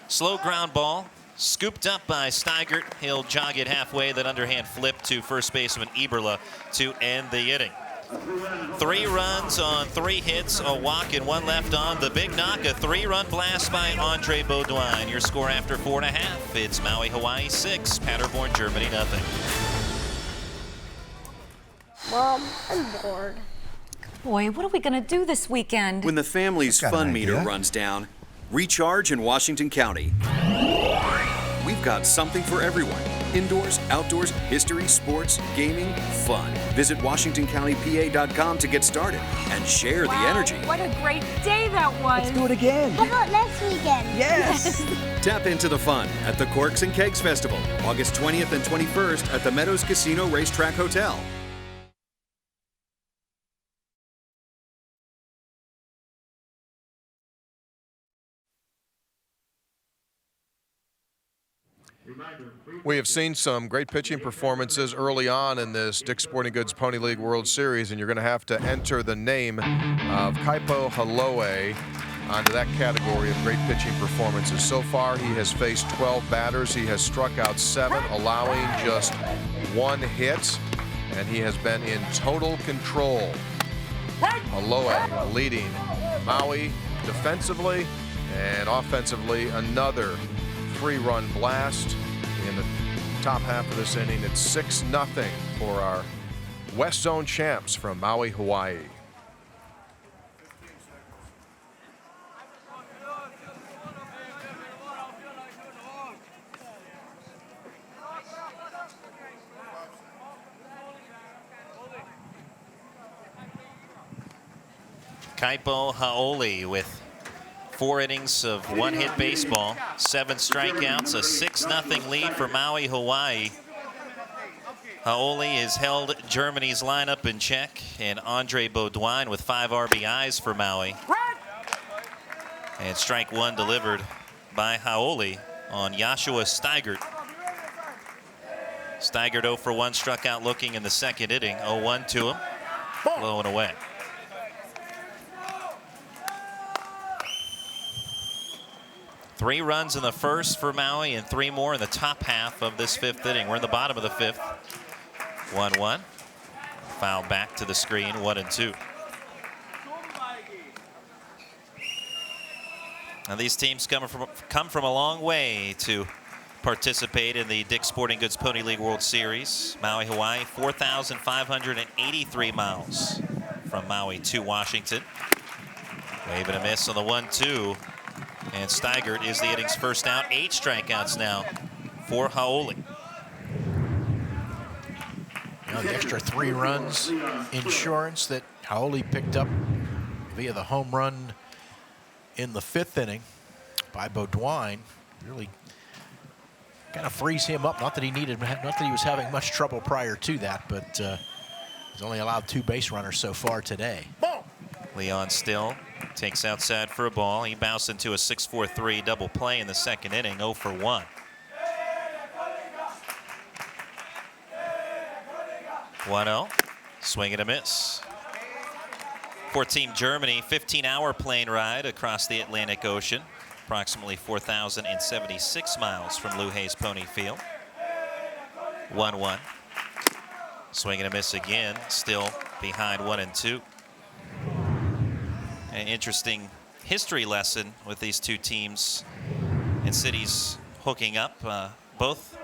Slow ground ball. Scooped up by Steigert. He'll jog it halfway, then underhand flip to first baseman Eberle to end the inning. 3 runs on 3 hits, a walk, and 1 left on. The big knock, a 3-run blast by Andre Beaudoin. Your score after 4.5. It's Maui, Hawaii 6, Paderborn, Germany nothing. Mom, I'm bored. Boy, what are we going to do this weekend? When the family's fun meter runs down, recharge in Washington County. We've got something for everyone. Indoors, outdoors, history, sports, gaming, fun. Visit WashingtonCountyPA.com to get started and share the energy. What a great day that was. Let's do it again. How about next weekend? Yes. Tap into the fun at the Corks and Kegs Festival, August 20th and 21st at the Meadows Casino Racetrack Hotel. We have seen some great pitching performances early on in this Dick's Sporting Goods Pony League World Series, and you're going to have to enter the name of Kaipo Haloe onto that category of great pitching performances. So far, he has faced 12 batters. He has struck out 7, allowing just 1 hit, and he has been in total control. Haloe leading Maui defensively and offensively. Another 3-run blast in the top half of this inning. It's 6-0 for our West Zone champs from Maui, Hawaii. Kaipo Hau'oli with 4 innings of 1-hit baseball, 7 strikeouts, a 6-0 lead for Maui, Hawaii. Hau'oli has held Germany's lineup in check, and Andre Beaudoin with 5 RBIs for Maui. And strike 1 delivered by Hau'oli on Joshua Steigert. Steigert 0 for 1, struck out looking in the second inning. 0-1 to him, low and away. Three runs in the first for Maui and 3 more in the top half of this 5th inning. We're in the bottom of the 5th. 1-1. Foul back to the screen, 1-2. Now these teams come from a long way to participate in the Dick's Sporting Goods Pony League World Series. Maui, Hawaii, 4,583 miles from Maui to Washington. Wave and a miss on the 1-2. And Steigert is the inning's first out. 8 strikeouts now for Hau'oli. Now the extra 3 runs insurance that Hau'oli picked up via the home run in the 5th inning by Beaudoin really kind of frees him up. Not that he was having much trouble prior to that, but he's only allowed 2 base runners so far today. Leon Still takes outside for a ball. He bounced into a 6-4-3 double play in the second inning, 0 for 1. 1-0, swing and a miss. For Team Germany, 15-hour plane ride across the Atlantic Ocean, approximately 4,076 miles from Lou Hayes Pony Field. 1-1, swing and a miss again, Still behind 1-2. An interesting history lesson with these 2 teams and cities hooking up, both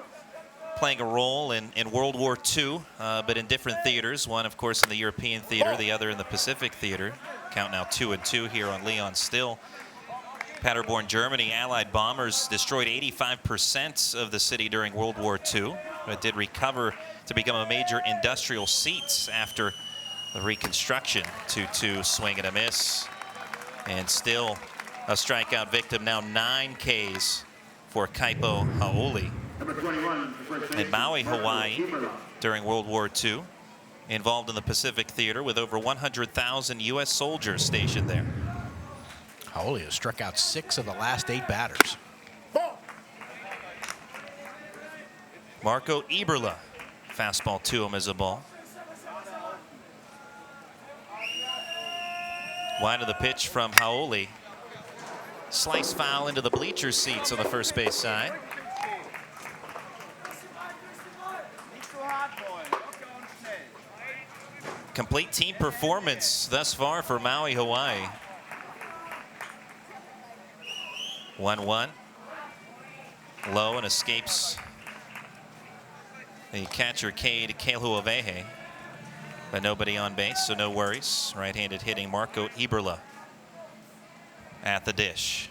playing a role in World War II, but in different theaters. One, of course, in the European theater, the other in the Pacific theater. Count now 2-2 here on Leon Still. Paderborn, Germany, Allied bombers destroyed 85% of the city during World War II, but did recover to become a major industrial seat after the reconstruction. 2-2, swing and a miss. And Still a strikeout victim, now 9 Ks for Kaipo Hau'oli. In Maui, Hawaii, during World War II, involved in the Pacific Theater with over 100,000 U.S. soldiers stationed there. Hau'oli has struck out 6 of the last 8 batters. Marco Eberle. Fastball to him as a ball. Wide of the pitch from Haoli. Slice foul into the bleacher seats on the first base side. Complete team performance thus far for Maui, Hawaii. 1-1. Low and escapes the catcher Cade Kealuawehe. But nobody on base, so no worries. Right-handed hitting Marco Eberle at the dish.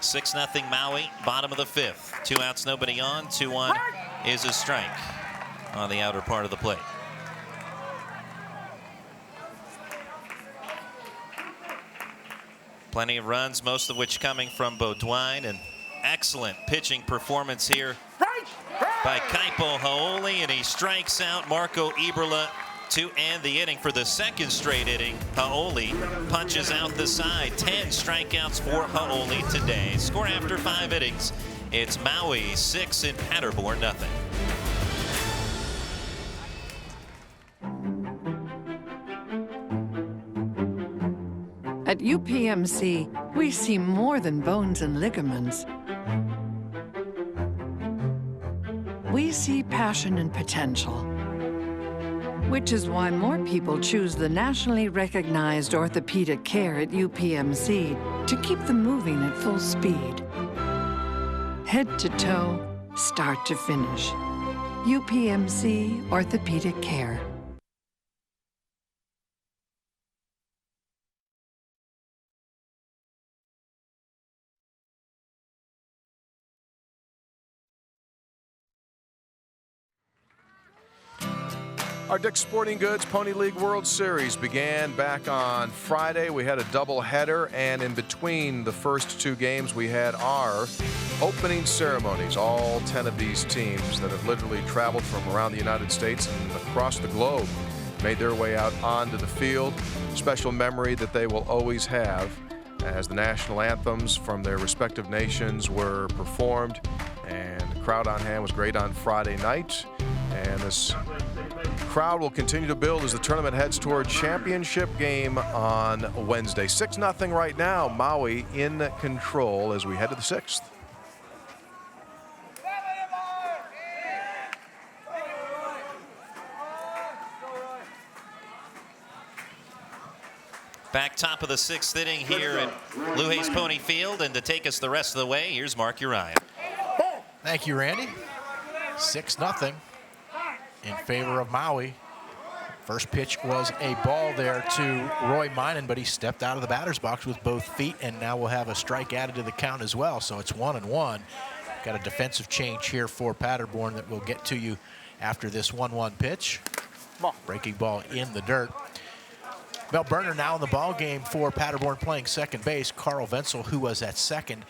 6-0 Maui, bottom of the 5th. 2 outs, nobody on. 2-1 is a strike on the outer part of the plate. Plenty of runs, most of which coming from Beaudoin, and excellent pitching performance here by Kaipo Haoli, and he strikes out Marco Eberle to end the inning for the second straight inning. Haoli punches out the side. 10 strikeouts for Haoli today. Score after 5 innings. It's Maui 6 and Paderborn nothing. At UPMC, we see more than bones and ligaments. We see passion and potential, which is why more people choose the nationally recognized orthopedic care at UPMC to keep them moving at full speed. Head to toe, start to finish. UPMC Orthopedic Care. Our Dick's Sporting Goods Pony League World Series began back on Friday. We had a doubleheader, and in between the first 2 games, we had our opening ceremonies. All 10 of these teams that have literally traveled from around the United States and across the globe made their way out onto the field. Special memory that they will always have as the national anthems from their respective nations were performed, and the crowd on hand was great on Friday night. And this crowd will continue to build as the tournament heads toward championship game on Wednesday. 6-0 right now. Maui in control as we head to the 6th. Back top of the 6th inning here at Luhay's Pony Field, and to take us the rest of the way, here's Mark Uriah. Thank you, Randy. 6-0 in favor of Maui. First pitch was a ball there to Roy Minen, but he stepped out of the batter's box with both feet, and now we'll have a strike added to the count as well. So it's 1-1. Got a defensive change here for Paderborn that we'll get to you after this 1-1 pitch. Breaking ball in the dirt. Mel Berner now in the ball game for Paderborn, playing second base. Carl Wenzel, who was at second,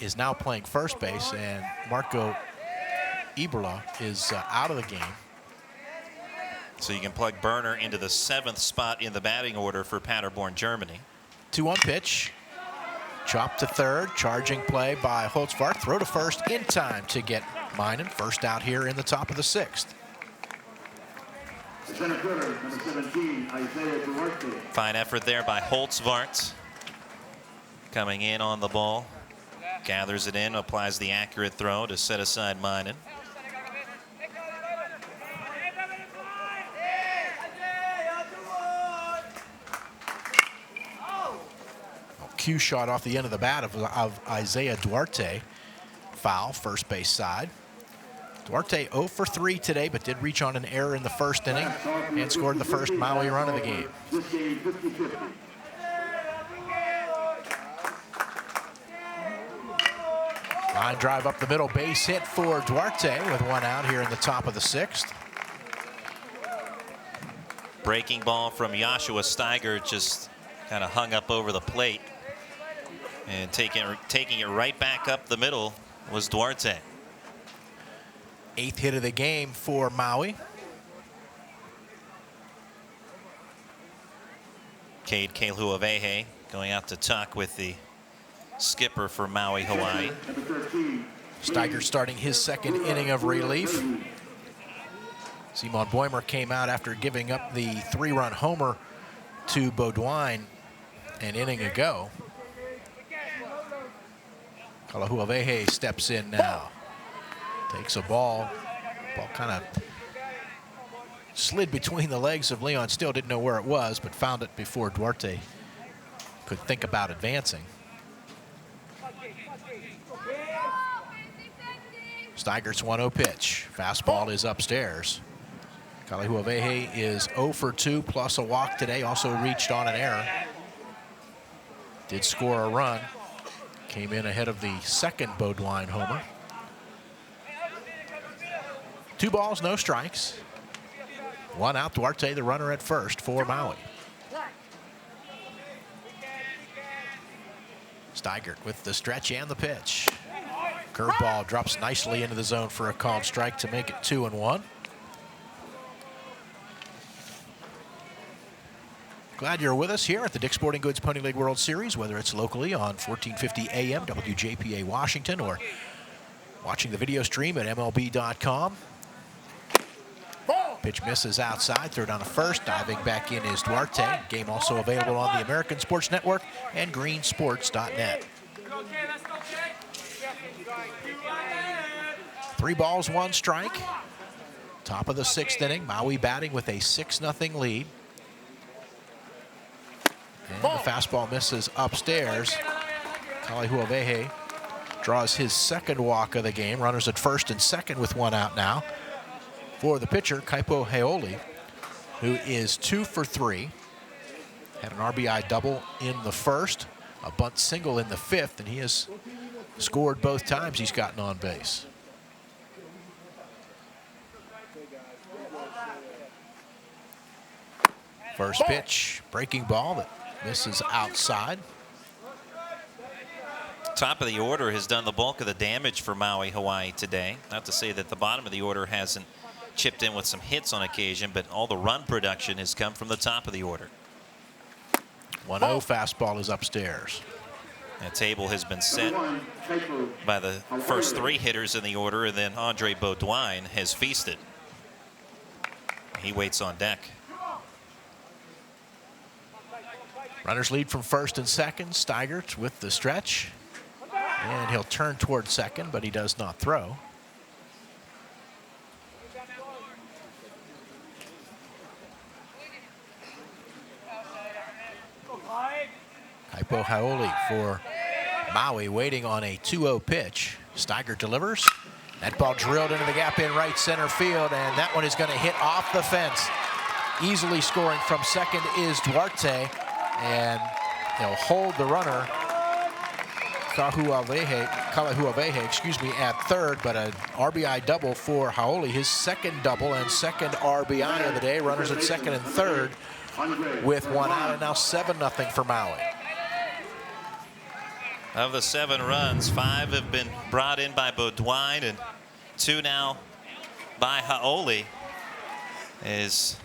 is now playing first base, and Marco Eberle is out of the game. So you can plug Berner into the 7th spot in the batting order for Paderborn, Germany. 2-1 pitch. Chop to third. Charging play by Holtzvarth. Throw to first in time to get Minen. First out here in the top of the 6th. Center fielder, number 17, Isaiah Duarte. Fine effort there by Holtzvarth. Coming in on the ball. Gathers it in, applies the accurate throw to set aside Minen. Cue shot off the end of the bat of Isaiah Duarte. Foul, first base side. Duarte 0 for 3 today, but did reach on an error in the first inning and scored the first Maui run of the game. Line drive up the middle, base hit for Duarte with 1 out here in the top of the 6th. Breaking ball from Joshua Steiger, just kind of hung up over the plate. And taking it right back up the middle was Duarte. 8th hit of the game for Maui. Cade Kealuawehe going out to tuck with the skipper for Maui, Hawaii. Steiger starting his second inning of relief. Simon Boehmer came out after giving up the 3-run homer to Beaudoin an inning ago. Kalahuawehe steps in now. Takes a ball. Ball kind of slid between the legs of Leon. Still didn't know where it was, but found it before Duarte could think about advancing. Steigert's 1-0 pitch. Fastball is upstairs. Kalahuawehe is 0 for 2 plus a walk today. Also reached on an error. Did score a run. Came in ahead of the second Beaudoin homer. 2 balls, no strikes. 1 out. Duarte, the runner at first for Maui. Steigert with the stretch and the pitch. Curveball drops nicely into the zone for a called strike to make it 2-1. Glad you're with us here at the Dick's Sporting Goods Pony League World Series, whether it's locally on 1450 AM WJPA Washington or watching the video stream at MLB.com. Pitch misses outside, third on a first. Diving back in is Duarte. Game also available on the American Sports Network and greensports.net. 3 balls, 1 strike. Top of the 6th inning. Maui batting with a 6-0 lead. And the fastball misses upstairs. Kalahuawehe draws his second walk of the game. Runners at first and second with 1 out now. For the pitcher, Kaipo Haoli, who is 2 for 3. Had an RBI double in the first, a bunt single in the 5th, and he has scored both times he's gotten on base. First pitch, breaking ball that misses outside. Top of the order has done the bulk of the damage for Maui, Hawaii today. Not to say that the bottom of the order hasn't chipped in with some hits on occasion, but all the run production has come from the top of the order. 1-0 fastball is upstairs. That table has been set by the first 3 hitters in the order, and then Andre Beaudoin has feasted. He waits on deck. Runners lead from first and second. Steigert with the stretch. And he'll turn toward second, but he does not throw. Kaipo Haoli for Maui waiting on a 2-0 pitch. Steigert delivers. That ball drilled into the gap in right center field, and that one is going to hit off the fence. Easily scoring from second is Duarte, and he'll hold the runner, Kalahuawehe, at third, but an RBI double for Haoli, his second double and second RBI of the day. Runners at second and third with 1 out, and now 7-0 for Maui. Of the 7 runs, 5 have been brought in by Beaudoin and 2 now by Haoli. Is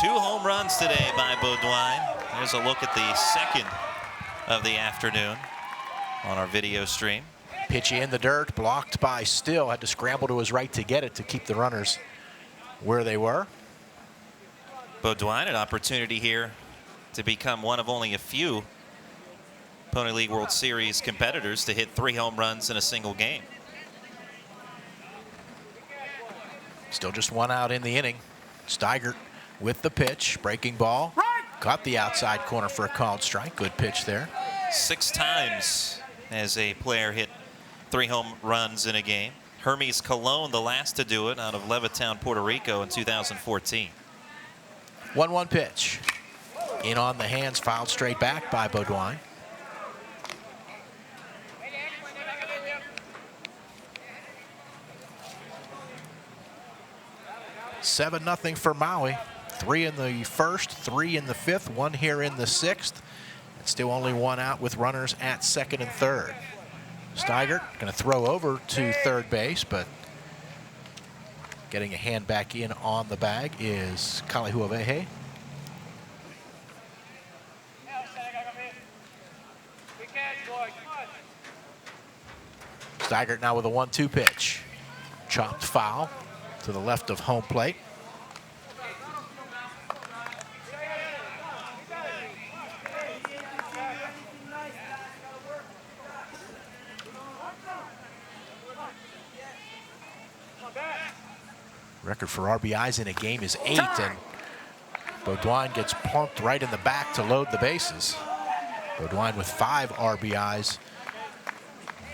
2 home runs today by Beaudoin. There's a look at the second of the afternoon on our video stream. Pitch in the dirt, blocked by Still. Had to scramble to his right to get it to keep the runners where they were. Beaudoin, an opportunity here to become one of only a few Pony League World Series competitors to hit 3 home runs in a single game. Still just 1 out in the inning. Steigert with the pitch, breaking ball. Caught the outside corner for a called strike. Good pitch there. 6 times as a player hit 3 home runs in a game. Hermes Colon, the last to do it, out of Levittown, Puerto Rico in 2014. 1-1 pitch. In on the hands, fouled straight back by Beaudoin. Seven 7-0 for Maui. 3 in the first, 3 in the 5th, 1 here in the 6th. And still only 1 out with runners at second and third. Steigert going to throw over to third base, but getting a hand back in on the bag is Kalahuawehe. Steigert now with a 1-2 pitch. Chopped foul to the left of home plate. Record for RBIs in a game is 8, and Beaudoin gets plunked right in the back to load the bases. Beaudoin with 5 RBIs.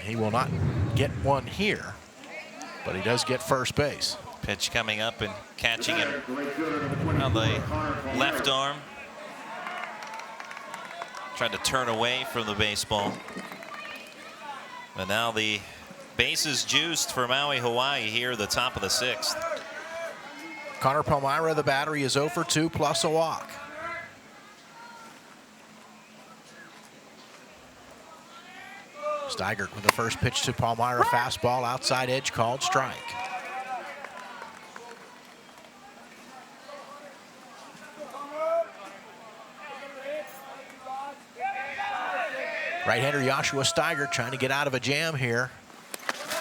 He will not get one here, but he does get first base. Pitch coming up and catching him on the left arm. Tried to turn away from the baseball. But now the bases juiced for Maui, Hawaii here at the top of the 6th. Connor Palmyra, the battery, is 0 for 2 plus a walk. Steigert with the first pitch to Palmyra, fastball, outside edge, called strike. Right-hander Joshua Steigert trying to get out of a jam here.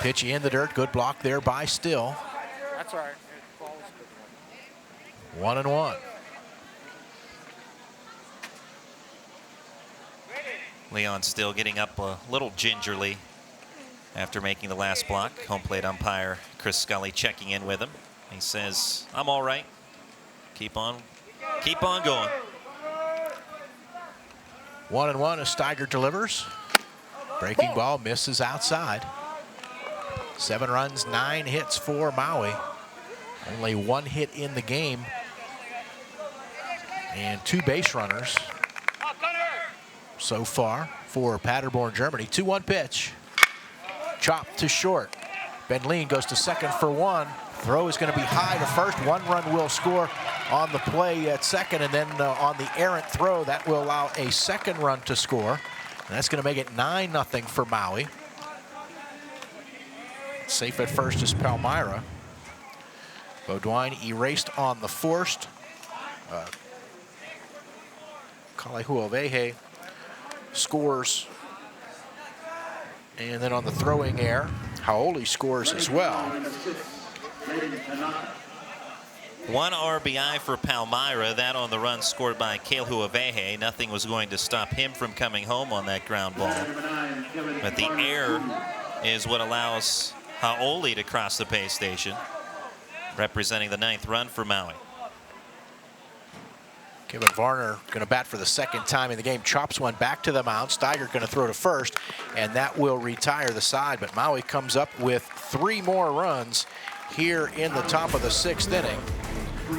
Pitch in the dirt, good block there by Still. That's all right. 1-1. Leon Still getting up a little gingerly after making the last block. Home plate umpire Chris Scully checking in with him. He says, I'm all right. Keep on going. 1-1 as Steigert delivers. Breaking ball misses outside. 7 runs, 9 hits for Maui. Only 1 hit in the game. And 2 base runners so far for Paderborn, Germany. 2-1 pitch. Chopped to short. Ben Leen goes to second for 1. Throw is going to be high to first. 1 run will score on the play at second, and then on the errant throw, that will allow a second run to score. And that's going to make it 9-0 for Maui. Safe at first is Palmyra. Beaudoin erased on the forced. Kalehuovehe scores. And then on the throwing error, Haoli scores as well. 1 RBI for Palmyra. That on the run scored by Kalehuovehe. Nothing was going to stop him from coming home on that ground ball. But the error is what allows Haoli to cross the pay station, representing the 9th run for Maui. Kevin Varner going to bat for the 2nd time in the game. Chops one back to the mound. Steigert going to throw to first, and that will retire the side. But Maui comes up with 3 more runs here in the top of the 6th inning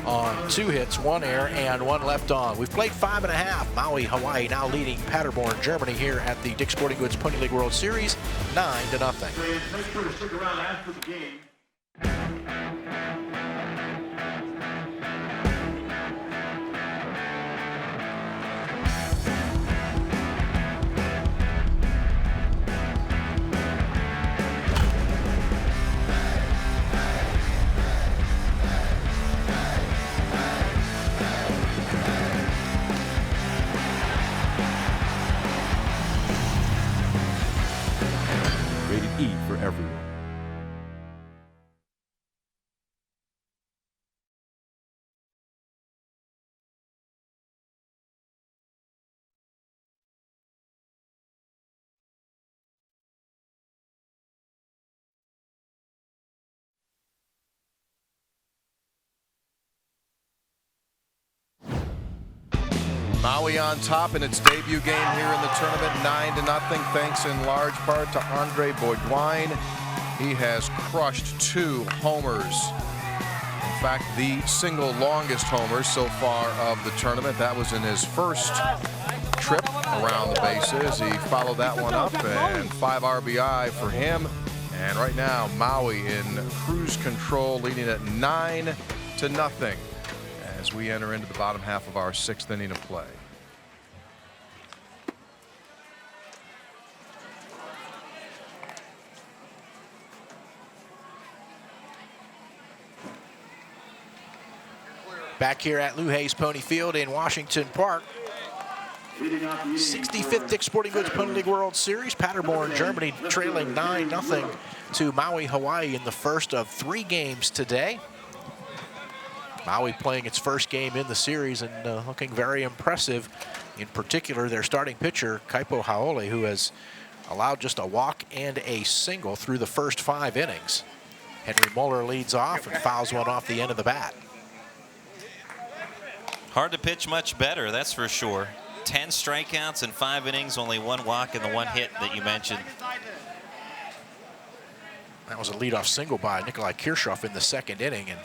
on 2 hits, 1 error, and 1 left on. We've played 5.5. Maui, Hawaii now leading Paderborn, Germany here at the Dick's Sporting Goods Pony League World Series, 9-0. Make sure to stick around after the game. E for everyone. Maui on top in its debut game here in the tournament, 9-0, thanks in large part to Andre Beaudoin. He has crushed 2 homers. In fact, the single longest homer so far of the tournament. That was in his first trip around the bases. He followed that one up, and 5 RBI for him. And right now, Maui in cruise control, leading at 9-0. As we enter into the bottom half of our 6th inning of play. Back here at Lou Hayes Pony Field in Washington Park. 65th Dick's Sporting Goods Pony League World Series. Paderborn, Germany trailing 9-0 to Maui, Hawaii in the first of 3 games today. Maui playing its first game in the series and looking very impressive. In particular, their starting pitcher, Kaipo Haole, who has allowed just a walk and a single through the first 5 innings. Henry Muller leads off and fouls one off the end of the bat. Hard to pitch much better, that's for sure. 10 strikeouts in 5 innings, only 1 walk and the 1 hit that you mentioned. That was a leadoff single by Nikolai Kirchhoff in the 2nd inning, and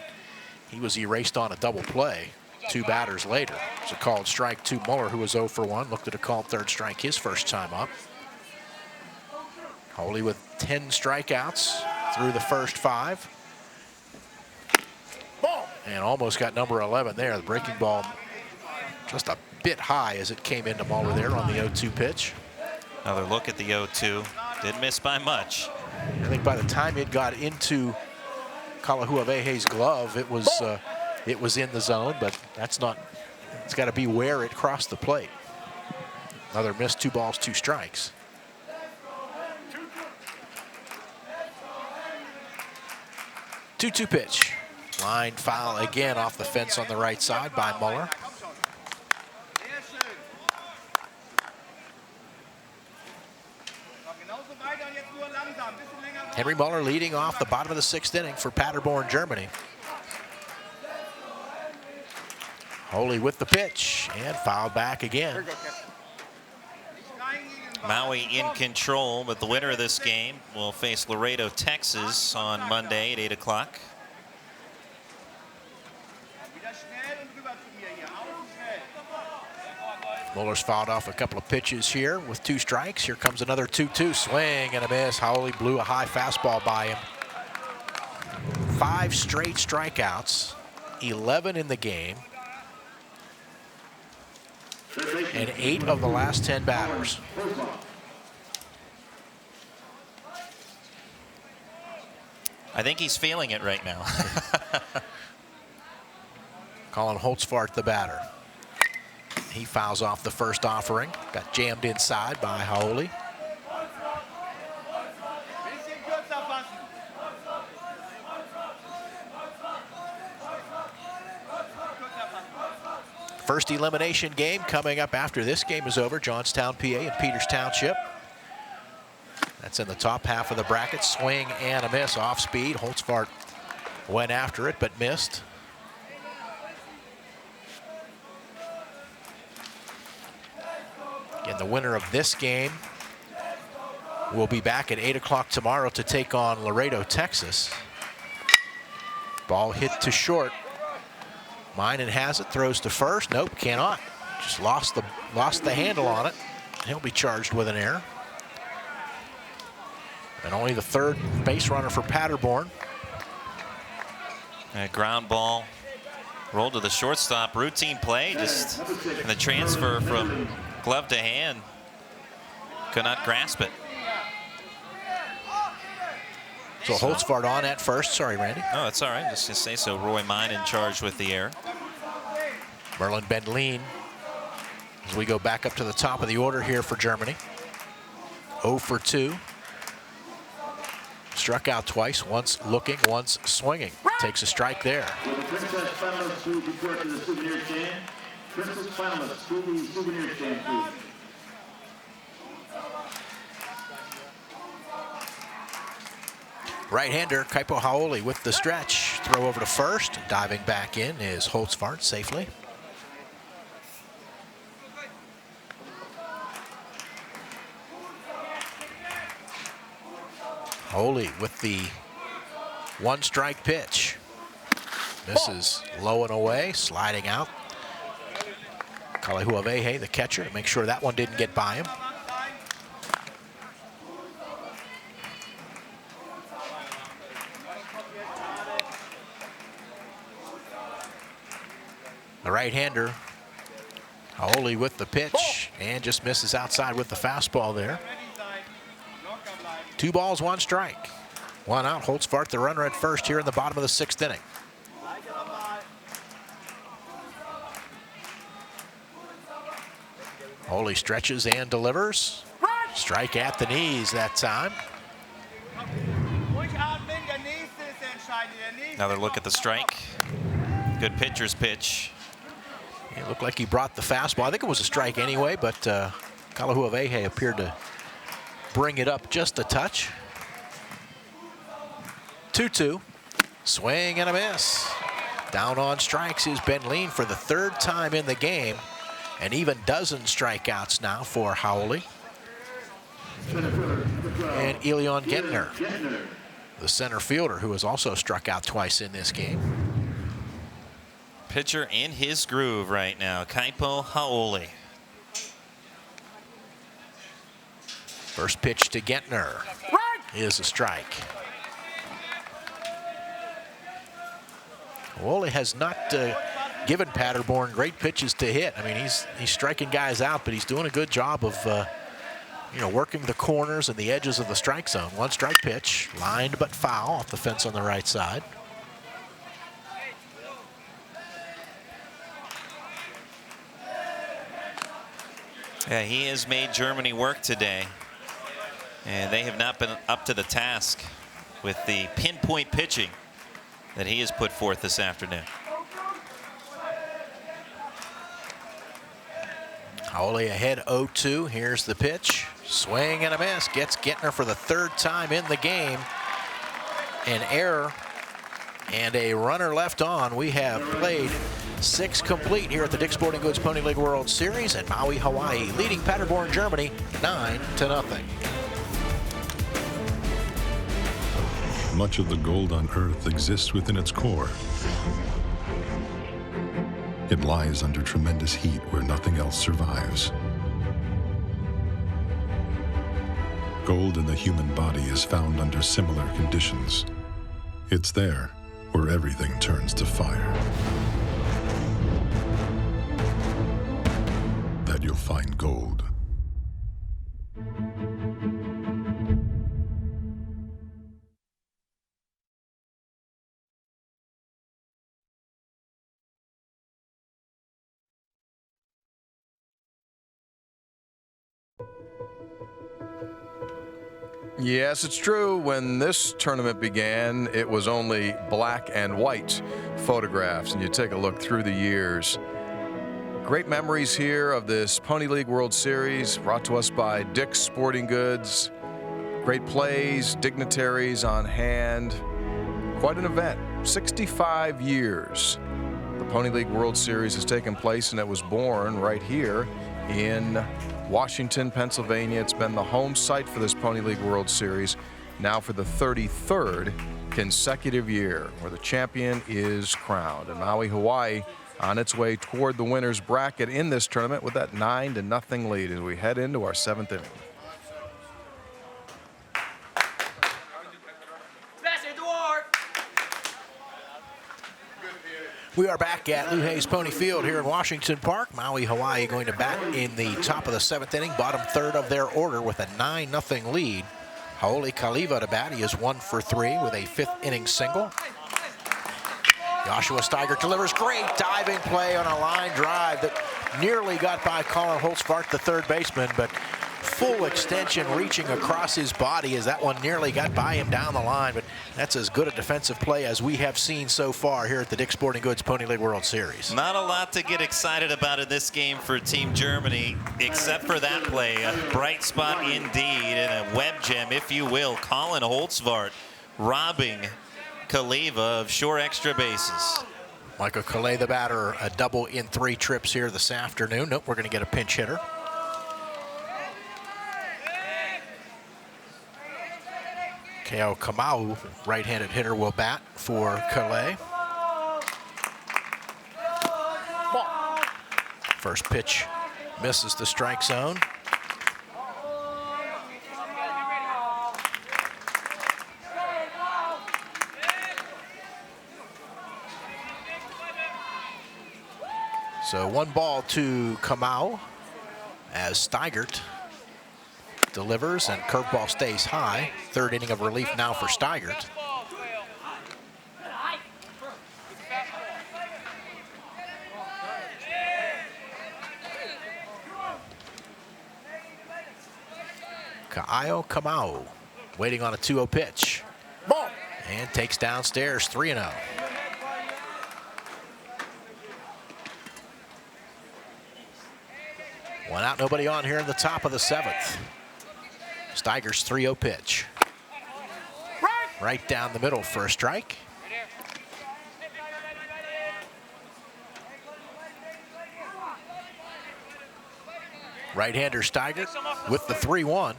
he was erased on a double play 2 batters later. It was a called strike to Muller, who was 0 for 1. Looked at a called 3rd strike his first time up. Holy with 10 strikeouts through the first 5. And almost got number 11 there. The breaking ball just a bit high as it came into Muller there on the 0-2 pitch. Another look at the 0-2. Didn't miss by much. I think by the time it got into Kalahuawehe's glove, it was in the zone, but that's not, it's got to be where it crossed the plate. Another miss, 2 balls, 2 strikes. Two-two pitch. Line foul again off the fence on the right side by Muller. Henry Muller leading off the bottom of the 6th inning for Paderborn, Germany. Holy with the pitch and fouled back again. Maui in control, but the winner of this game will face Laredo, Texas on Monday at 8 o'clock. Muller's fouled off a couple of pitches here with 2 strikes. Here comes another 2-2 swing and a miss. Howley blew a high fastball by him. 5 straight strikeouts, 11 in the game, and 8 of the last 10 batters. I think he's feeling it right now. Colin Holtzfart, the batter. He fouls off the first offering. Got jammed inside by Haoli. First elimination game coming up after this game is over. Johnstown, PA and Peters Township. That's in the top half of the bracket. Swing and a miss off speed. Holtzfart went after it but missed. And the winner of this game will be back at 8 o'clock tomorrow to take on Laredo, Texas. Ball hit to short. Minen has it, throws to first. Nope, cannot. Just lost the handle on it. He'll be charged with an error. And only the 3rd base runner for Paderborn. A ground ball rolled to the shortstop. Routine play, just the transfer from glove to hand. Could not grasp it. So Holtzfart on at first. Sorry, Randy. Oh, it's all right. Just to say so. Roy Minen charged with the error. Merlin Bendlin, as we go back up to the top of the order here for Germany. 0 for 2. Struck out twice, once looking, once swinging. Takes a strike there. Will the Princess finalists who report to the souvenir stand? Princess finalists to the souvenir stand, please. Right-hander Kaipo Haoli with the stretch. Throw over to first. Diving back in is Holtzfart safely. Haoli with the 1-strike pitch. Misses low and away, sliding out. Kalahuawehe, the catcher, to make sure that one didn't get by him. The right-hander, Haoli with the pitch, and just misses outside with the fastball there. 2 balls, 1 strike. 1 out. Holtzfart, the runner at first here in the bottom of the 6th inning. Holy stretches and delivers. Strike at the knees that time. Another look at the strike. Good pitcher's pitch. It looked like he brought the fastball. I think it was a strike anyway, but Kalahuavehe appeared to bring it up just a touch. 2-2. Swing and a miss. Down on strikes is Ben Lean for the 3rd time in the game. An even dozen strikeouts now for Howley. And Elion Gentner, the center fielder, who has also struck out twice in this game. Pitcher in his groove right now, Kaipo Hau'oli. First pitch to Gentner is a strike. Hau'oli has not given Paderborn great pitches to hit. I mean, he's striking guys out, but he's doing a good job of working the corners and the edges of the strike zone. 1 strike pitch, lined but foul off the fence on the right side. Yeah, he has made Germany work today, and they have not been up to the task with the pinpoint pitching that he has put forth this afternoon. Howley ahead 0-2. Here's the pitch. Swing and a miss. Gets Gentner for the 3rd time in the game. An error and a runner left on. We have played 6 complete here at the Dick's Sporting Goods Pony League World Series, and Maui, Hawaii leading Paderborn, Germany 9-0. Much of the gold on Earth exists within its core. It lies under tremendous heat where nothing else survives. Gold in the human body is found under similar conditions. It's there where everything turns to fire. That you'll find gold. Yes, it's true. When this tournament began, it was only black and white photographs, and you take a look through the years. Great memories here of this Pony League World Series, brought to us by Dick's Sporting Goods. Great plays, dignitaries on hand. Quite an event. 65 years the Pony League World Series has taken place, and it was born right here in Washington, Pennsylvania. It's been the home site for this Pony League World Series now for the 33rd consecutive year, where the champion is crowned. And Maui, Hawaii on its way toward the winner's bracket in this tournament with that 9-0 lead as we head into our 7th inning. We are back at Lou Hayes Pony Field here in Washington Park. Maui, Hawaii going to bat in the top of the 7th inning, bottom 3rd of their order with a 9-0 lead. Hau'oli Kaliva to bat. He is 1 for 3 with a 5th inning single. Joshua Steigert delivers. Great diving play on a line drive that nearly got by Colin Holtzvart, the 3rd baseman, but full extension reaching across his body as that one nearly got by him down the line. But that's as good a defensive play as we have seen so far here at the Dick's Sporting Goods Pony League World Series. Not a lot to get excited about in this game for Team Germany, except for that play. A bright spot indeed, and a web gem, if you will. Colin Holtzvart robbing Kaliva of sure extra bases. Michael Calais, the batter, a double in 3 trips here this afternoon. Nope, we're going to get a pinch hitter. Keo Kamau, right-handed hitter, will bat for Calais. Ball. First pitch misses the strike zone. So 1 ball to Kamau as Steigert delivers and curveball stays high. 3rd inning of relief now for Steigert. Ka'aio Kamau waiting on a 2-0 pitch. Ball. And takes downstairs 3-0. One out, nobody on here in the top of the 7th. Steiger's 3-0 pitch. Right down the middle for a strike. Right-hander Steiger with the 3-1.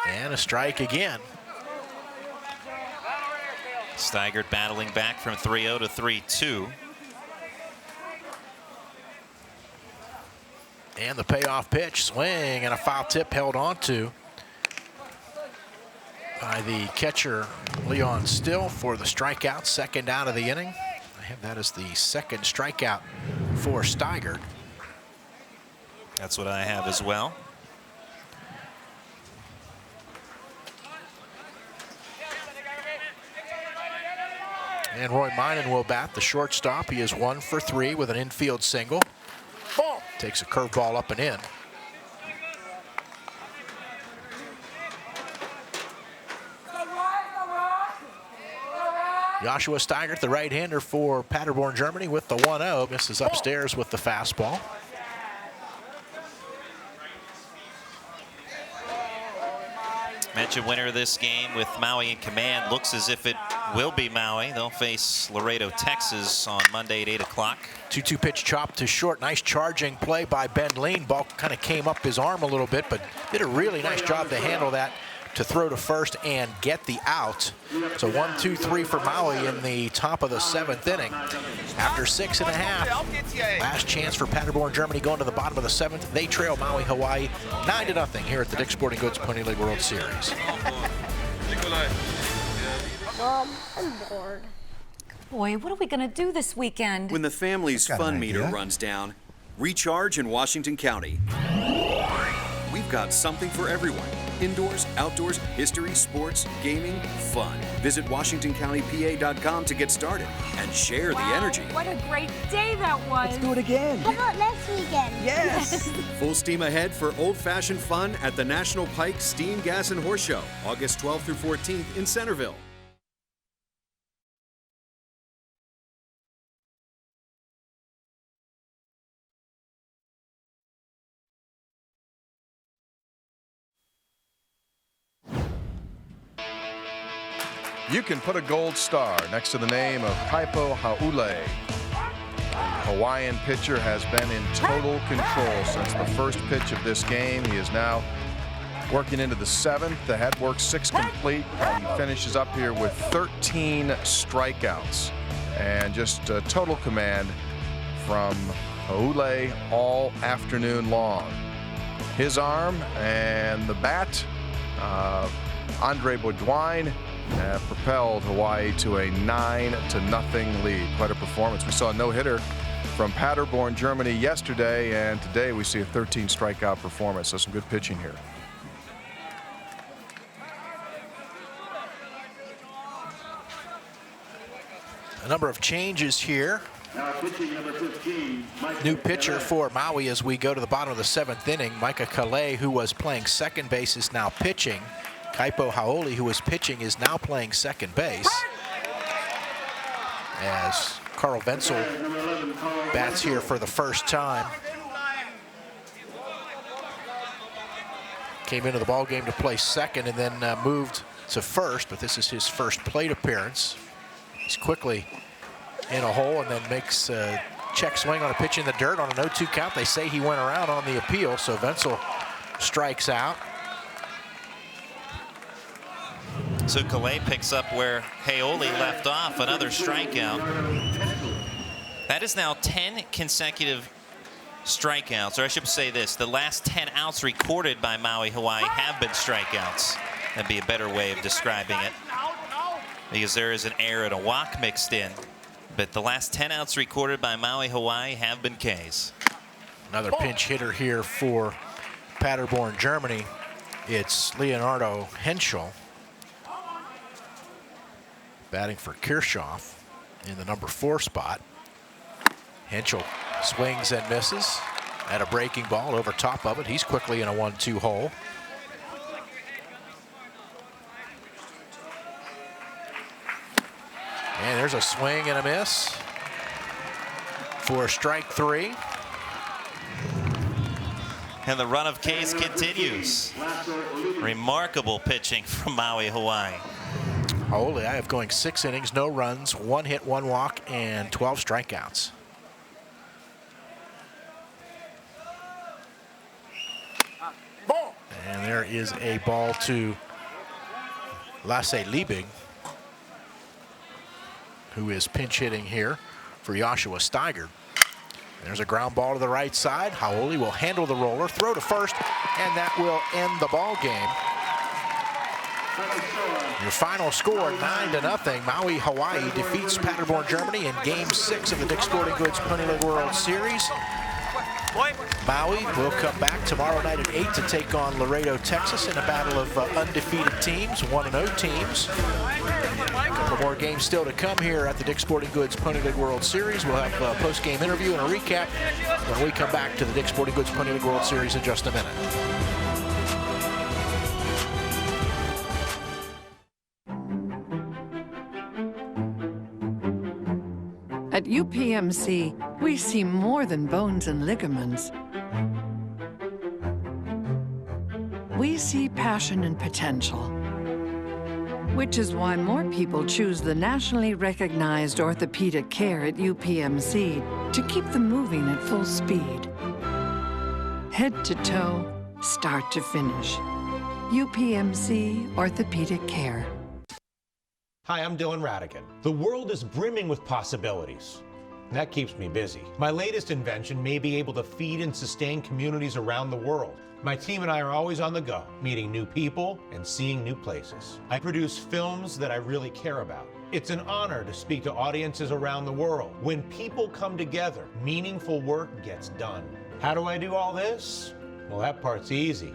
And a strike again. Steiger battling back from 3-0 to 3-2. And the payoff pitch, swing, and a foul tip held onto by the catcher, Leon Still, for the strikeout, second out of the inning. I have that as the second strikeout for Steiger. That's what I have as well. And Roy Minen will bat the shortstop. He is 1 for 3 with an infield single. Ball. Takes a curveball up and in. Joshua Steiger, the right-hander for Paderborn, Germany, with the 1-0. Misses upstairs with the fastball. Mentioned winner of this game with Maui in command. Looks as if it will be Maui. They'll face Laredo, Texas on Monday at 8 o'clock. 2-2 pitch chop to short. Nice charging play by Ben Lean. Ball kind of came up his arm a little bit, but did a really nice job to handle that, to throw to first and get the out. So 1-2-3 for Maui in the top of the 7th inning. After 6.5, last chance for Paderborn, Germany, going to the bottom of the 7th. They trail Maui, Hawaii 9-0 here at the Dick's Sporting Goods Pony League World Series. Mom, I'm bored. Boy, what are we going to do this weekend? When the family's fun meter runs down, recharge in Washington County. We've got something for everyone. Indoors, outdoors, history, sports, gaming, fun. Visit WashingtonCountyPA.com to get started and share the energy. What a great day that was. Let's do it again. How about next weekend? Yes. Full steam ahead for old-fashioned fun at the National Pike Steam, Gas, and Horse Show, August 12th through 14th in Centerville. You can put a gold star next to the name of Kaipo Haule. The Hawaiian pitcher has been in total control since the first pitch of this game. He is now working into the 7th. The head work 6 complete, and he finishes up here with 13 strikeouts. And just total command from Haule all afternoon long. His arm and the bat, Andre Baudouin, propelled Hawaii to a 9-0 lead. Quite a performance. We saw a no-hitter from Paderborn, Germany yesterday, and today we see a 13 strikeout performance. So some good pitching here. A number of changes here. New pitcher for Maui as we go to the bottom of the 7th inning. Micah Calais, who was playing second base, is now pitching. Kaipo Haole, who was pitching, is now playing second base. As Carl Wenzel bats here for the first time. Came into the ballgame to play second and then moved to first, but this is his first plate appearance. He's quickly in a hole and then makes a check swing on a pitch in the dirt on a 0-2 count. They say he went around on the appeal, so Wenzel strikes out. So Calais picks up where Haole left off, another strikeout. That is now 10 consecutive strikeouts, or I should say this, the last 10 outs recorded by Maui, Hawaii have been strikeouts. That'd be a better way of describing it, because there is an error and a walk mixed in. But the last 10 outs recorded by Maui, Hawaii have been Ks. Another pinch hitter here for Paderborn, Germany. It's Leonardo Henschel, batting for Kirchhoff in the number 4 spot. Henschel swings and misses at a breaking ball over top of it. He's quickly in a 1-2 hole. And there's a swing and a miss for strike 3. And the run of K's continues. Remarkable pitching from Maui, Hawaii. Holy, I have going 6 innings, no runs, 1 hit, 1 walk, and 12 strikeouts. And there is a ball to Lasse Liebig, who is pinch hitting here for Joshua Steiger. There's a ground ball to the right side. Haoli will handle the roller, throw to first, and that will end the ball game. Your final score, 9-0. Maui, Hawaii defeats Paderborn, Germany in Game 6 of the Dick's Sporting Goods Pony League World Series. Maui will come back tomorrow night at 8 to take on Laredo, Texas in a battle of undefeated teams, 1-0 teams. A couple more games still to come here at the Dick's Sporting Goods Pony League World Series. We'll have a post-game interview and a recap when we come back to the Dick's Sporting Goods Pony League World Series in just a minute. At UPMC, we see more than bones and ligaments. We see passion and potential, which is why more people choose the nationally recognized orthopedic care at UPMC to keep them moving at full speed. Head to toe, start to finish. UPMC Orthopedic Care. Hi, I'm Dylan Radigan. The world is brimming with possibilities. And that keeps me busy. My latest invention may be able to feed and sustain communities around the world. My team and I are always on the go, meeting new people and seeing new places. I produce films that I really care about. It's an honor to speak to audiences around the world. When people come together, meaningful work gets done. How do I do all this? Well, that part's easy.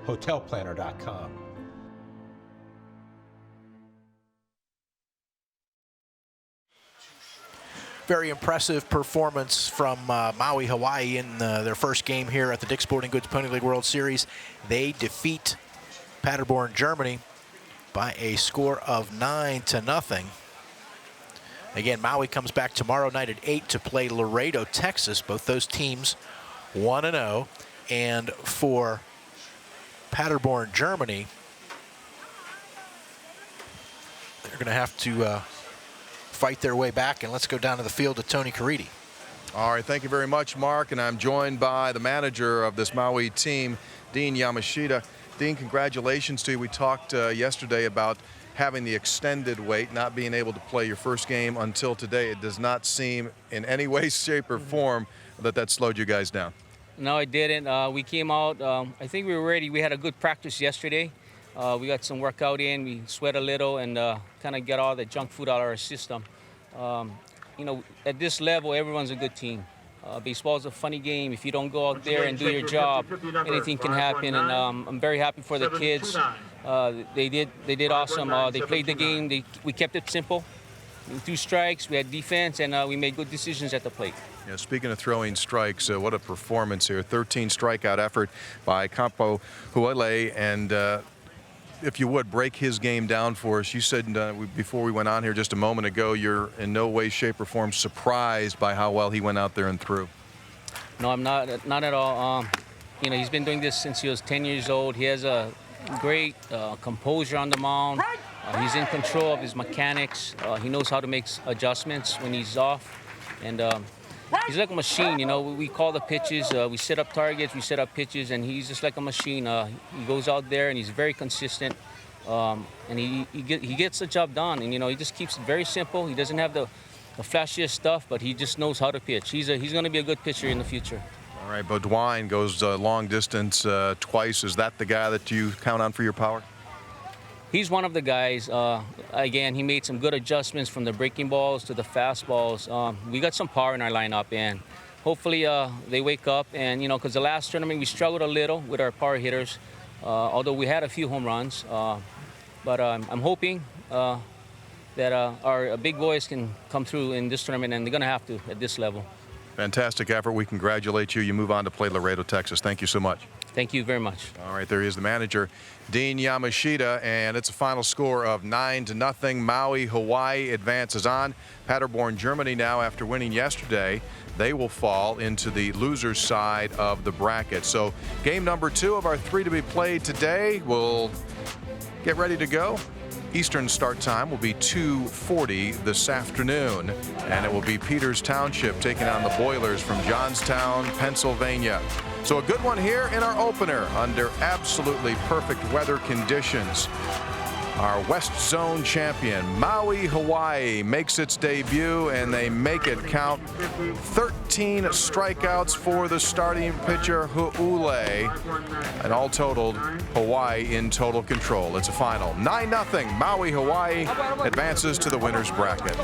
Hotelplanner.com. Very impressive performance from Maui, Hawaii in their first game here at the Dick's Sporting Goods Pony League World Series. They defeat Paderborn, Germany by a score of 9-0. Again, Maui comes back tomorrow night at 8 to play Laredo, Texas. Both those teams 1-0. And for Paderborn, Germany, they're going to have to fight their way back, and let's go down to the field to Tony Caridi. All right, thank you very much, Mark, and I'm joined by the manager of this Maui team, Dean Yamashita. Dean, congratulations to you. We talked yesterday about having the extended wait, not being able to play your first game until today. It does not seem in any way, shape, or form that slowed you guys down. No, it didn't. We came out, I think we were ready. We had a good practice yesterday. We got some workout in, we sweat a little, and kind of get all the junk food out of our system. You know, at this level, everyone's a good team. Baseball's a funny game. If you don't go out there and do your job, anything can happen, and I'm very happy for the kids. They did awesome. They played the game. We kept it simple. 2 strikes, we had defense, and we made good decisions at the plate. Yeah, speaking of throwing strikes, what a performance here. 13 strikeout effort by Campo Huele, and if you would, break his game down for us. You said before we went on here just a moment ago, you're in no way, shape, or form surprised by how well he went out there and threw. No, I'm not at all. You know, he's been doing this since he was 10 years old. He has a great composure on the mound. He's in control of his mechanics. He knows how to make adjustments when he's off. And he's like a machine, you know. We call the pitches, we set up targets, we set up pitches, and he's just like a machine. He goes out there and he's very consistent, and he gets the job done. And you know, he just keeps it very simple. He doesn't have the flashiest stuff, but he just knows how to pitch. He's going to be a good pitcher in the future. All right, Baudouin goes long distance twice. Is that the guy that you count on for your power? He's one of the guys. Again, he made some good adjustments from the breaking balls to the fastballs. We got some power in our lineup, and hopefully they wake up. And, you know, because the last tournament we struggled a little with our power hitters, although we had a few home runs. But I'm hoping that our big boys can come through in this tournament, and they're going to have to at this level. Fantastic effort. We congratulate you. You move on to play Laredo, Texas. Thank you so much. Thank you very much. All right, there he is, the manager, Dean Yamashita, and it's a final score of 9-0. Maui, Hawaii advances on. Paderborn, Germany now, after winning yesterday, they will fall into the loser's side of the bracket. So game number 2 of our 3 to be played today. We'll get ready to go. Eastern start time will be 2:40 this afternoon, and it will be Peters Township taking on the Boilers from Johnstown, Pennsylvania. So a good one here in our opener under absolutely perfect weather conditions. Our West Zone champion, Maui, Hawaii, makes its debut, and they make it count. 13 strikeouts for the starting pitcher, Hu'ule, and all totaled, Hawaii in total control. It's a final 9-0. Maui, Hawaii advances to the winner's bracket.